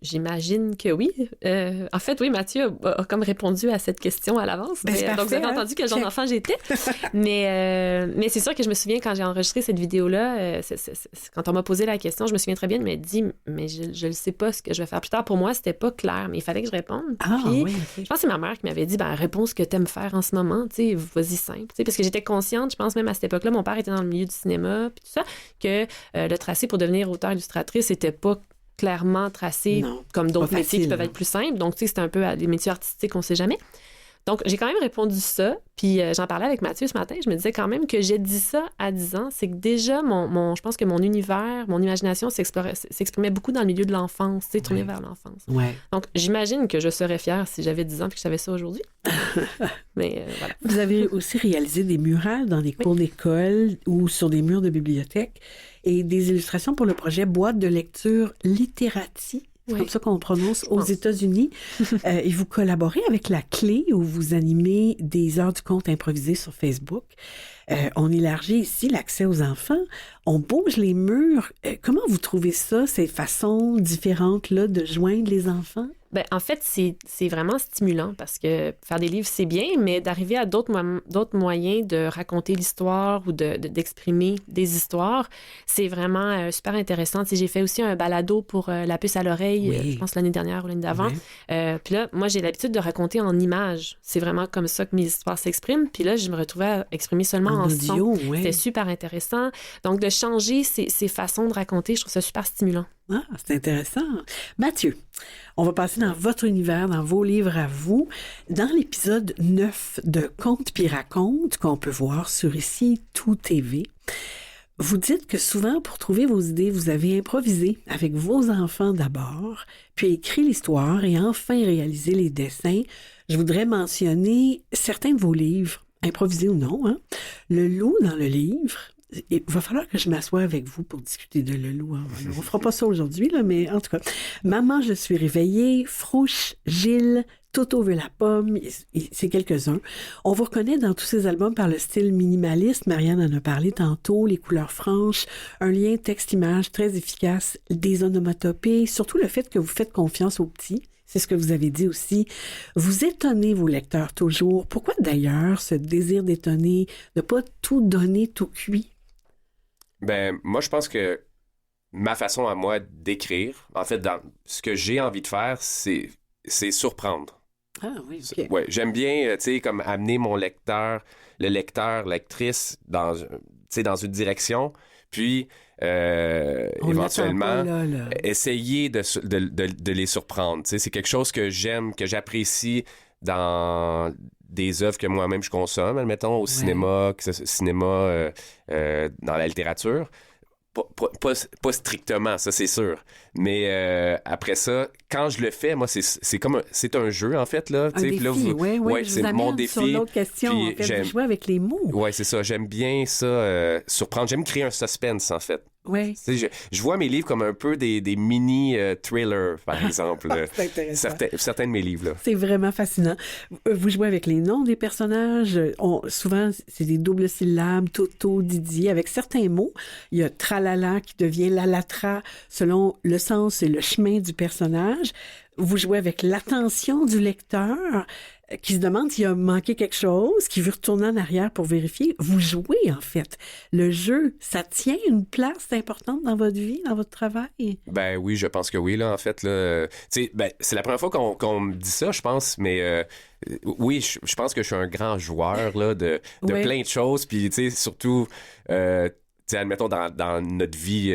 j'imagine que oui. En fait, oui, Mathieu a comme répondu à cette question à l'avance.
Ben,
donc, vous avez entendu quel genre d'enfant j'étais. mais c'est sûr que je me souviens, quand j'ai enregistré cette vidéo-là, quand on m'a posé la question, je me souviens très bien, je me dit, mais je ne sais pas ce que je vais faire plus tard. Pour moi, c'était pas clair, mais il fallait que je réponde. Puis, je pense que c'est ma mère qui m'avait dit, réponds ce que tu aimes faire en ce moment, tu sais, vas-y simple. Tu sais, parce que j'étais consciente, je pense même à cette époque-là, mon père était dans le milieu du cinéma, puis tout ça, que le tracé pour devenir auteur-illustratrice n'était pas clairement tracé comme d'autres métiers qui peuvent être plus simples. Donc, tu sais, c'était un peu des métiers artistiques, on ne sait jamais. Donc, j'ai quand même répondu ça. Puis, j'en parlais avec Mathieu ce matin. Je me disais quand même que j'ai dit ça à 10 ans. C'est que déjà, je pense que mon univers, mon imagination s'exprimait beaucoup dans le milieu de l'enfance, tu sais, tourné vers l'enfance.
Ouais.
Donc, j'imagine que je serais fière si j'avais 10 ans et que je savais ça aujourd'hui. Mais voilà.
Vous avez aussi réalisé des murales dans des cours d'école ou sur des murs de bibliothèque et des illustrations pour le projet Boîte de lecture Littératie. C'est comme ça qu'on prononce aux États-Unis. Et vous collaborez avec La Clé, où vous animez des heures du conte improvisées sur Facebook. On élargit ici l'accès aux enfants. On bouge les murs. Comment vous trouvez ça, ces façons différentes-là de joindre les enfants?
Ben, en fait, c'est vraiment stimulant parce que faire des livres, c'est bien, mais d'arriver à d'autres moyens de raconter l'histoire ou d'exprimer des histoires, c'est vraiment super intéressant. Tu sais, j'ai fait aussi un balado pour La puce à l'oreille, je pense l'année dernière ou l'année d'avant. Puis là, moi, j'ai l'habitude de raconter en images. C'est vraiment comme ça que mes histoires s'expriment. Puis là, je me retrouvais à exprimer seulement en
audio,
son. C'était super intéressant. Donc, de changer ces façons de raconter, je trouve ça super stimulant.
Ah, c'est intéressant. Mathieu, on va passer dans votre univers, dans vos livres à vous. Dans l'épisode 9 de Contes puis raconte, qu'on peut voir sur ici Tout TV, vous dites que souvent, pour trouver vos idées, vous avez improvisé avec vos enfants d'abord, puis écrit l'histoire et enfin réalisé les dessins. Je voudrais mentionner certains de vos livres, improvisés ou non, hein? Le loup dans le livre. Il va falloir que je m'assoie avec vous pour discuter de Le Loup. Hein. On ne fera pas ça aujourd'hui, là, mais en tout cas. Maman, je suis réveillée, Frouche, Gilles, Toto veut la pomme, c'est quelques-uns. On vous reconnaît dans tous ces albums par le style minimaliste. Marianne en a parlé tantôt, les couleurs franches, un lien texte-image très efficace, des onomatopées, surtout le fait que vous faites confiance aux petits. C'est ce que vous avez dit aussi. Vous étonnez vos lecteurs toujours. Pourquoi d'ailleurs ce désir d'étonner, de ne pas tout donner tout cuit?
Ben, moi, je pense que ma façon à moi d'écrire, en fait, ce que j'ai envie de faire, c'est surprendre.
Ah oui, OK.
Ouais, j'aime bien, tu sais, comme amener mon lecteur, lectrice, dans une direction, puis éventuellement essayer de les surprendre. Tu sais, c'est quelque chose que j'aime, que j'apprécie dans des œuvres que moi-même je consomme, admettons, au cinéma, dans la littérature. Pas strictement, ça c'est sûr. Mais après ça, quand je le fais, moi, c'est un jeu, en fait. Là,
un défi, oui,
c'est mon défi.
Sur l'autre question, en fait, de jouer avec les mots.
Oui, c'est ça. J'aime bien ça, surprendre. J'aime créer un suspense, en fait.
Oui.
Je vois mes livres comme un peu des mini-thrillers, par exemple.
C'est intéressant.
Certains de mes livres. Là.
C'est vraiment fascinant. Vous jouez avec les noms des personnages. Souvent, c'est des doubles syllabes, Toto, Didier, avec certains mots. Il y a tralala qui devient lalatra selon le sens et le chemin du personnage. Vous jouez avec l'attention du lecteur qui se demande s'il a manqué quelque chose, qui veut retourner en arrière pour vérifier. Vous jouez, en fait. Le jeu, ça tient une place importante dans votre vie, dans votre travail? Ben
oui, je pense que oui, là, en fait. Là, c'est la première fois qu'on me dit ça, je pense, mais oui, je pense que je suis un grand joueur là, de plein de choses, puis surtout... admettons, dans notre vie,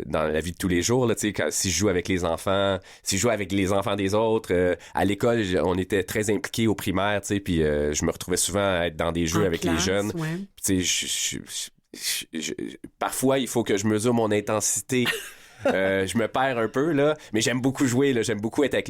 dans la vie de tous les jours, là, si je joue avec les enfants, si je joue avec les enfants des autres, à l'école, on était très impliqués au primaire, puis je me retrouvais souvent à être dans des jeux avec les jeunes. Ouais. Parfois, il faut que je mesure mon intensité. Je me perds un peu, là, mais j'aime beaucoup jouer, là, j'aime beaucoup être avec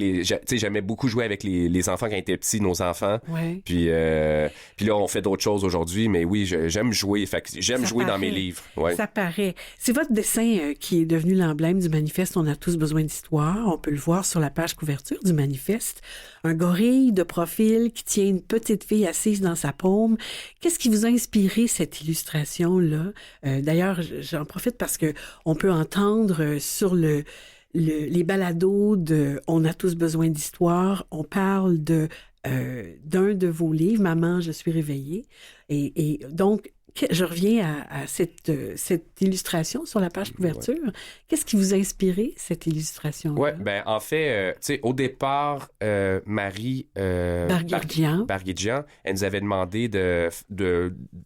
j'aimais beaucoup jouer avec les enfants quand ils étaient petits, nos enfants. Ouais. Puis là, on fait d'autres choses aujourd'hui, mais oui, j'aime jouer, j'aime jouer dans mes livres. Ouais. Ça paraît. C'est votre dessin qui est devenu l'emblème du manifeste « On a tous besoin d'histoire ». On peut le voir sur la page couverture du manifeste. Un gorille de profil qui tient une petite fille assise dans sa paume. Qu'est-ce qui vous a inspiré cette illustration-là? D'ailleurs, j'en profite parce que on peut entendre sur les balados de « On a tous besoin d'histoire », on parle d'un de vos livres, « Maman, je suis réveillée ». Et donc, je reviens à cette illustration sur la page couverture. Ouais. Qu'est-ce qui vous a inspiré, cette illustration? Oui, ben en fait, au départ, Marie Barguidjian, elle nous avait demandé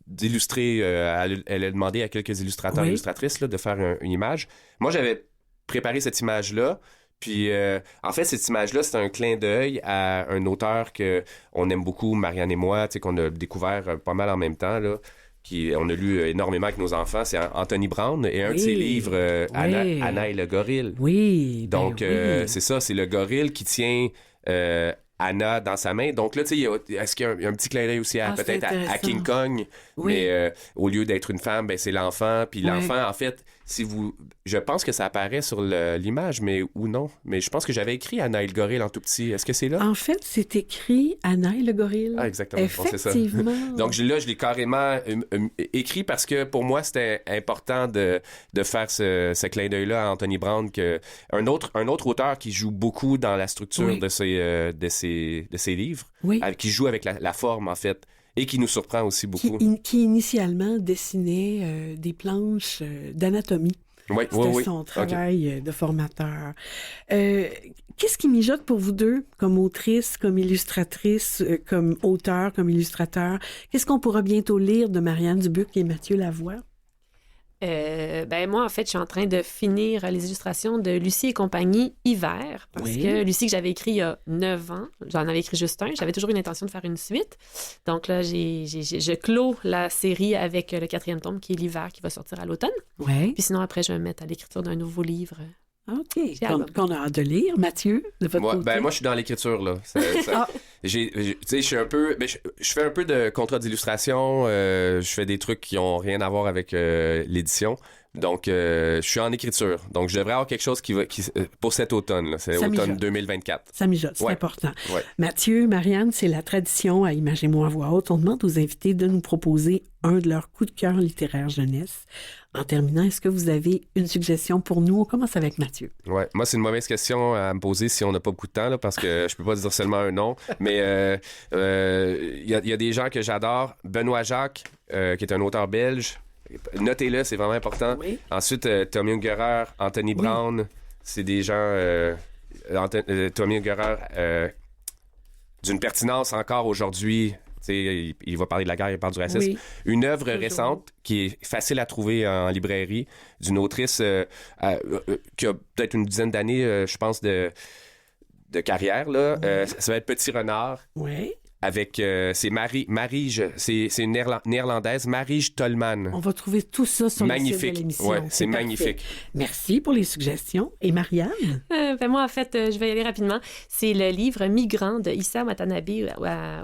d'illustrer, elle a demandé à quelques illustrateurs et illustratrices là, de faire une image. Moi, j'avais préparé cette image-là. Puis, en fait, cette image-là, c'est un clin d'œil à un auteur qu'on aime beaucoup, Marianne et moi, qu'on a découvert pas mal en même temps, là. On a lu énormément avec nos enfants, c'est Anthony Brown, et un de ses livres, Anna et le gorille. Oui. Donc, c'est ça, c'est le gorille qui tient Anna dans sa main. Donc là, tu sais, est-ce qu'il y a un petit clin d'œil aussi peut-être à King Kong, mais au lieu d'être une femme, ben, c'est l'enfant. Puis l'enfant, en fait, Je pense que ça apparaît sur l'image, mais ou non. Mais je pense que j'avais écrit Anaï le gorille en tout petit. Est-ce que c'est là?
En fait, c'est écrit Anaï le gorille.
Ah, exactement.
Effectivement.
Bon, c'est ça. Donc là, je l'ai carrément écrit parce que pour moi, c'était important de faire ce clin d'œil-là à Anthony Brown, un autre auteur qui joue beaucoup dans la structure de ses livres, qui joue avec la forme, en fait. Et qui nous surprend aussi beaucoup.
Qui initialement dessinait des planches d'anatomie. C'était son travail de formateur. Qu'est-ce qui mijote pour vous deux, comme autrice, comme illustratrice, comme auteur, comme illustrateur? Qu'est-ce qu'on pourra bientôt lire de Marianne Dubuc et Mathieu Lavoie?
Moi, en fait, je suis en train de finir les illustrations de Lucie et compagnie Hiver, parce que Lucie, que j'avais écrit il y a 9 ans, j'en avais écrit juste un, j'avais toujours une intention de faire une suite. Donc là, je clôt la série avec le 4e tome, qui est l'Hiver, qui va sortir à l'automne. Puis sinon, après, je vais me mettre à l'écriture d'un nouveau livre.
OK. Qu'on a hâte de lire. Mathieu, de votre côté?
Moi, je suis dans l'écriture, là. Je suis un peu... je fais un peu de contrat d'illustration. Je fais des trucs qui n'ont rien à voir avec l'édition. Donc, je suis en écriture. Donc, je devrais avoir quelque chose pour cet automne. Là. C'est automne 2024.
Ça mijote, c'est important. Mathieu, Marianne, c'est la tradition à Imagez-moi à voix haute. On demande aux invités de nous proposer un de leurs coups de cœur littéraires jeunesse. En terminant, est-ce que vous avez une suggestion pour nous? On commence avec Mathieu.
Ouais, moi, c'est une mauvaise question à me poser si on n'a pas beaucoup de temps, là, parce que je peux pas dire seulement un nom. Mais il y a des gens que j'adore. Benoît Jacques, qui est un auteur belge. Notez-le, c'est vraiment important. Ensuite, Tommy Ungerer, Anthony Brown, c'est des gens... Tommy Ungerer, d'une pertinence encore aujourd'hui... Il va parler de la guerre, il parle du racisme. Une œuvre récente qui est facile à trouver en librairie d'une autrice qui a peut-être une dizaine d'années, je pense, de carrière. Là. Ça va être Petit Renard. Avec c'est c'est une néerlandaise, Marije Tolman.
On va trouver tout ça sur le site de l'émission.
C'est magnifique.
Merci pour les suggestions. Et Marianne?
Moi, en fait, je vais y aller rapidement. C'est le livre Migrants de Issa Watanabe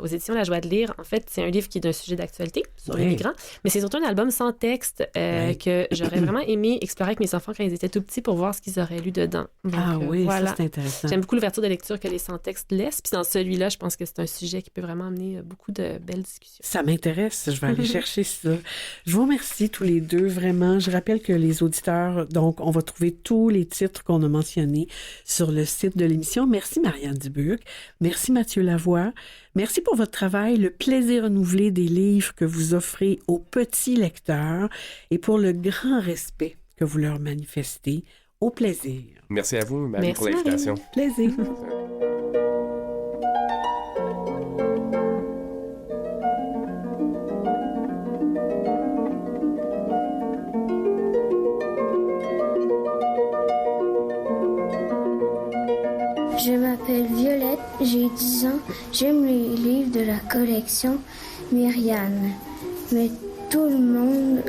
aux éditions La Joie de lire. En fait, c'est un livre qui est d'un sujet d'actualité sur les migrants, mais c'est surtout un album sans texte que j'aurais vraiment aimé explorer avec mes enfants quand ils étaient tout petits pour voir ce qu'ils auraient lu dedans. Donc,
ça c'est intéressant.
J'aime beaucoup l'ouverture de lecture que les sans texte laissent. Puis dans celui-là, je pense que c'est un sujet qui peut vraiment amener beaucoup de belles discussions.
Ça m'intéresse, je vais aller chercher ça. Je vous remercie tous les deux, vraiment. Je rappelle que les auditeurs, donc, on va trouver tous les titres qu'on a mentionnés sur le site de l'émission. Merci Marianne Dubuc, merci Mathieu Lavoie, merci pour votre travail, le plaisir renouvelé des livres que vous offrez aux petits lecteurs et pour le grand respect que vous leur manifestez. Au plaisir.
Merci à vous, Marie, pour l'invitation.
Plaisir.
Je m'appelle Violette, j'ai 10 ans, j'aime les livres de la collection Myriam, mais tout le monde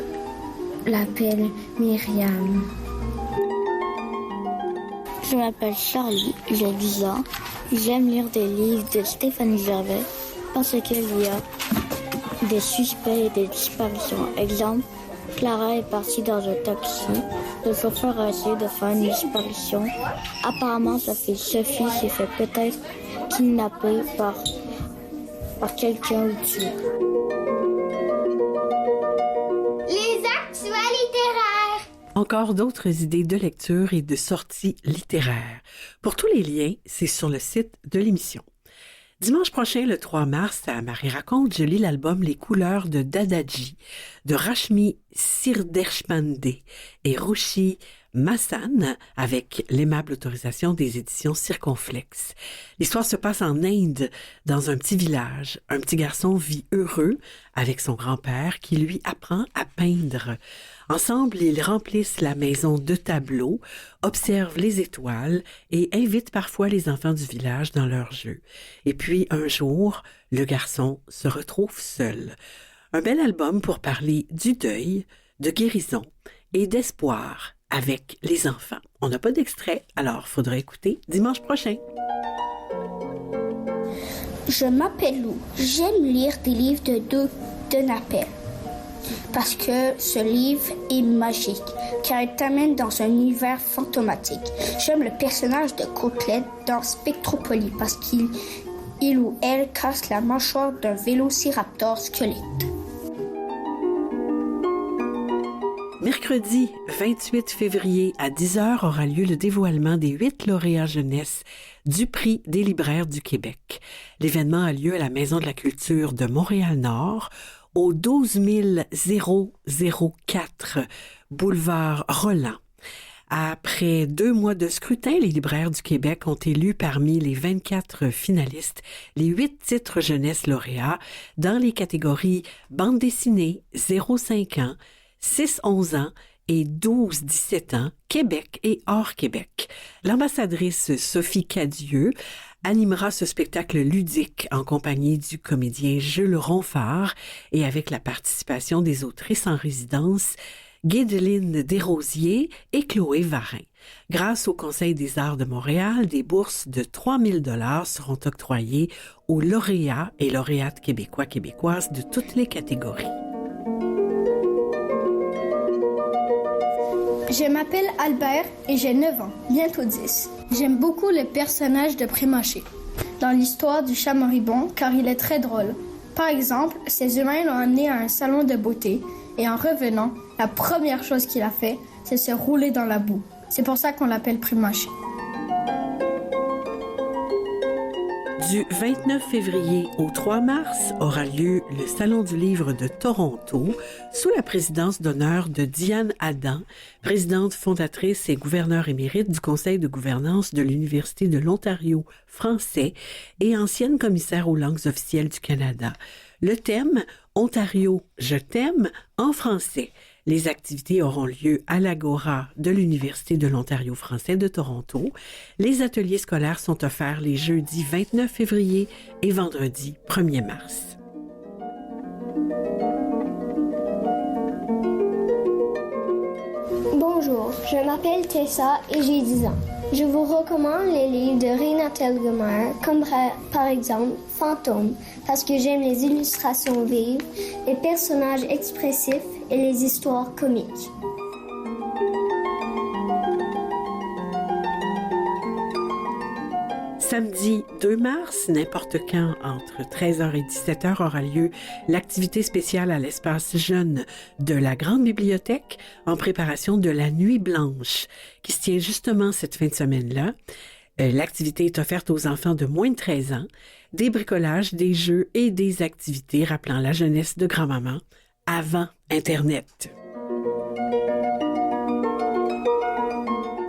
l'appelle Myriam.
Je m'appelle Charlie, j'ai 10 ans, j'aime lire des livres de Stéphanie Gervais parce qu'il y a des suspects et des disparitions. Exemple, Clara est partie dans un taxi. Le chauffeur a essayé de faire une disparition. Apparemment, sa fille Sophie s'est fait peut-être kidnapper par quelqu'un ou tuer.
Les actuels littéraires.
Encore d'autres idées de lecture et de sorties littéraires. Pour tous les liens, c'est sur le site de l'émission. Dimanche prochain, le 3 mars, à Marie Raconte, je lis l'album Les couleurs de Dadaji de Rashmi Sirdeshpande et Ruchi Massan avec l'aimable autorisation des éditions Circonflexe. L'histoire se passe en Inde, dans un petit village. Un petit garçon vit heureux avec son grand-père qui lui apprend à peindre. Ensemble, ils remplissent la maison de tableaux, observent les étoiles et invitent parfois les enfants du village dans leurs jeux. Et puis, un jour, le garçon se retrouve seul. Un bel album pour parler du deuil, de guérison et d'espoir avec les enfants. On n'a pas d'extrait, alors faudra écouter dimanche prochain.
Je m'appelle Lou. J'aime lire des livres de Napel.
parce que ce livre est magique, car il t'amène dans un univers fantomatique. J'aime le personnage de Côtelette dans Spectropolis parce qu'il ou elle casse la mâchoire d'un vélociraptor squelette.
Mercredi 28 février à 10h aura lieu le dévoilement des 8 lauréats jeunesse du Prix des libraires du Québec. L'événement a lieu à la Maison de la Culture de Montréal-Nord, au 12 004 boulevard Roland. Après 2 mois de scrutin, les libraires du Québec ont élu parmi les 24 finalistes les 8 titres jeunesse lauréats dans les catégories bande dessinée 0-5 ans, 6-11 ans et 12-17 ans, Québec et hors Québec. L'ambassadrice Sophie Cadieux animera ce spectacle ludique en compagnie du comédien Jules Ronfard et avec la participation des autrices en résidence Guédeline Desrosiers et Chloé Varin. Grâce au Conseil des arts de Montréal, des bourses de 3 000 $ seront octroyées aux lauréats et lauréates québécoises de toutes les catégories.
Je m'appelle Albert et j'ai 9 ans, bientôt 10. J'aime beaucoup le personnage de Primaché dans l'histoire du chat moribond car il est très drôle. Par exemple, ces humains l'ont amené à un salon de beauté et en revenant, la première chose qu'il a fait, c'est se rouler dans la boue. C'est pour ça qu'on l'appelle Primaché.
Du 29 février au 3 mars aura lieu le Salon du livre de Toronto sous la présidence d'honneur de Diane Adam, présidente fondatrice et gouverneure émérite du Conseil de gouvernance de l'Université de l'Ontario français et ancienne commissaire aux langues officielles du Canada. Le thème « Ontario, je t'aime » en français. Les activités auront lieu à l'Agora de l'Université de l'Ontario français de Toronto. Les ateliers scolaires sont offerts les jeudis 29 février et vendredi 1er mars.
Bonjour, je m'appelle Tessa et j'ai 10 ans. Je vous recommande les livres de Raina Telgemeier, comme par exemple Fantôme, parce que j'aime les illustrations vives, les personnages expressifs et les histoires comiques.
Samedi 2 mars, n'importe quand, entre 13h et 17h, aura lieu l'activité spéciale à l'espace jeune de la Grande Bibliothèque en préparation de la Nuit Blanche, qui se tient justement cette fin de semaine-là. L'activité est offerte aux enfants de moins de 13 ans, des bricolages, des jeux et des activités rappelant la jeunesse de grand-maman avant Internet.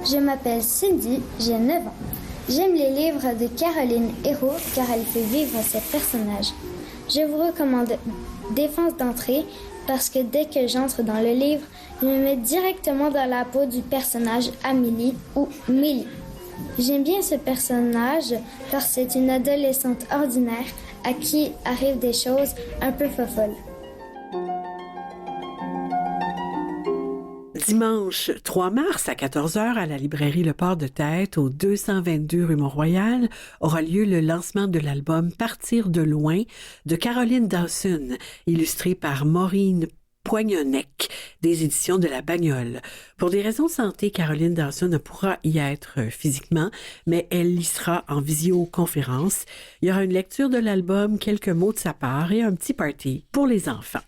Je m'appelle Cindy, j'ai 9 ans. J'aime les livres de Caroline Hérault car elle fait vivre ses personnages. Je vous recommande Défense d'entrée parce que dès que j'entre dans le livre, je me mets directement dans la peau du personnage Amélie ou Mélie. J'aime bien ce personnage car c'est une adolescente ordinaire à qui arrivent des choses un peu folles.
Dimanche 3 mars à 14h à la librairie Le Port de Tête au 222 rue Mont-Royal aura lieu le lancement de l'album Partir de loin de Caroline Dawson, illustré par Maureen Poignonnec des éditions de La Bagnole. Pour des raisons de santé, Caroline Dawson ne pourra y être physiquement, mais elle y sera en visioconférence. Il y aura une lecture de l'album, quelques mots de sa part et un petit party pour les enfants.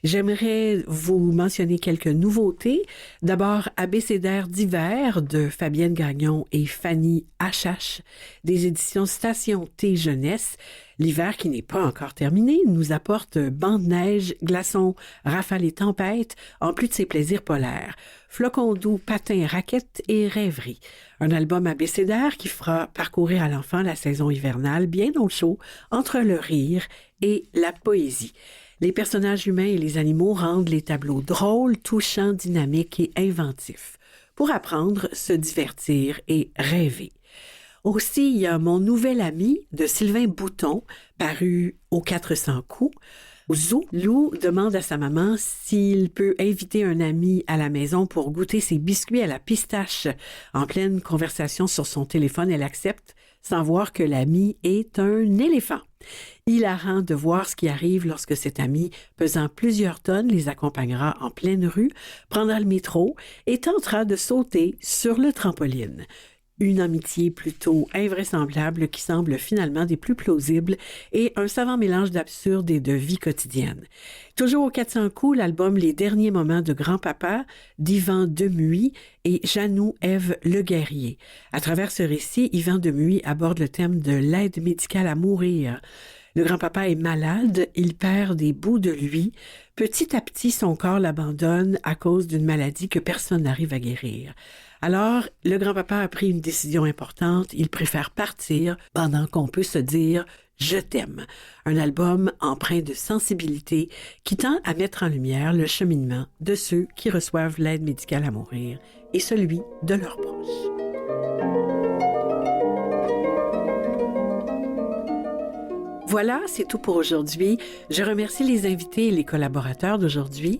J'aimerais vous mentionner quelques nouveautés. D'abord, Abécédaire d'hiver de Fabienne Gagnon et Fanny Achache des éditions Station T Jeunesse. L'hiver qui n'est pas encore terminé nous apporte bancs de neige, glaçons, rafales et tempêtes, en plus de ses plaisirs polaires. Flocons doux, patins, raquettes et rêveries. Un album abécédaire qui fera parcourir à l'enfant la saison hivernale bien au chaud, entre le rire et la poésie. Les personnages humains et les animaux rendent les tableaux drôles, touchants, dynamiques et inventifs. Pour apprendre, se divertir et rêver. Aussi, il y a Mon nouvel ami de Sylvain Bouton, paru aux 400 coups. Zou, Lou demande à sa maman s'il peut inviter un ami à la maison pour goûter ses biscuits à la pistache. En pleine conversation sur son téléphone, elle accepte, sans voir que l'ami est un éléphant. Hilarant de voir ce qui arrive lorsque cet ami, pesant plusieurs tonnes, les accompagnera en pleine rue, prendra le métro et tentera de sauter sur le trampoline. Une amitié plutôt invraisemblable qui semble finalement des plus plausibles et un savant mélange d'absurde et de vie quotidienne. Toujours au 400 coups, l'album Les derniers moments de grand-papa d'Yvan Demuy et Janou-Ève Leguerrier. À travers ce récit, Yvan Demuy aborde le thème de l'aide médicale à mourir. Le grand-papa est malade, il perd des bouts de lui. Petit à petit, son corps l'abandonne à cause d'une maladie que personne n'arrive à guérir. Alors, le grand-papa a pris une décision importante. Il préfère partir pendant qu'on peut se dire « Je t'aime ». Un album empreint de sensibilité qui tend à mettre en lumière le cheminement de ceux qui reçoivent l'aide médicale à mourir et celui de leurs proches. Voilà, c'est tout pour aujourd'hui. Je remercie les invités et les collaborateurs d'aujourd'hui.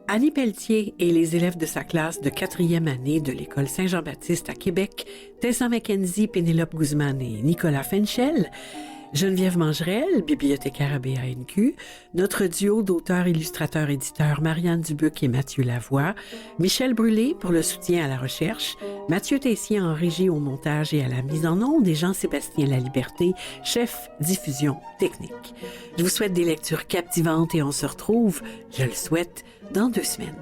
Annie Pelletier et les élèves de sa classe de 4e année de l'École Saint-Jean-Baptiste à Québec, Tessa McKenzie, Pénélope Guzman et Nicolas Fenchel, Geneviève Mangerel, bibliothécaire à BANQ, notre duo d'auteurs, illustrateurs, éditeurs Marianne Dubuc et Mathieu Lavoie, Michel Brûlé pour le soutien à la recherche, Mathieu Tessier en régie au montage et à la mise en onde et Jean-Sébastien Laliberté, chef diffusion technique. Je vous souhaite des lectures captivantes et on se retrouve, je le souhaite, dans 2 semaines.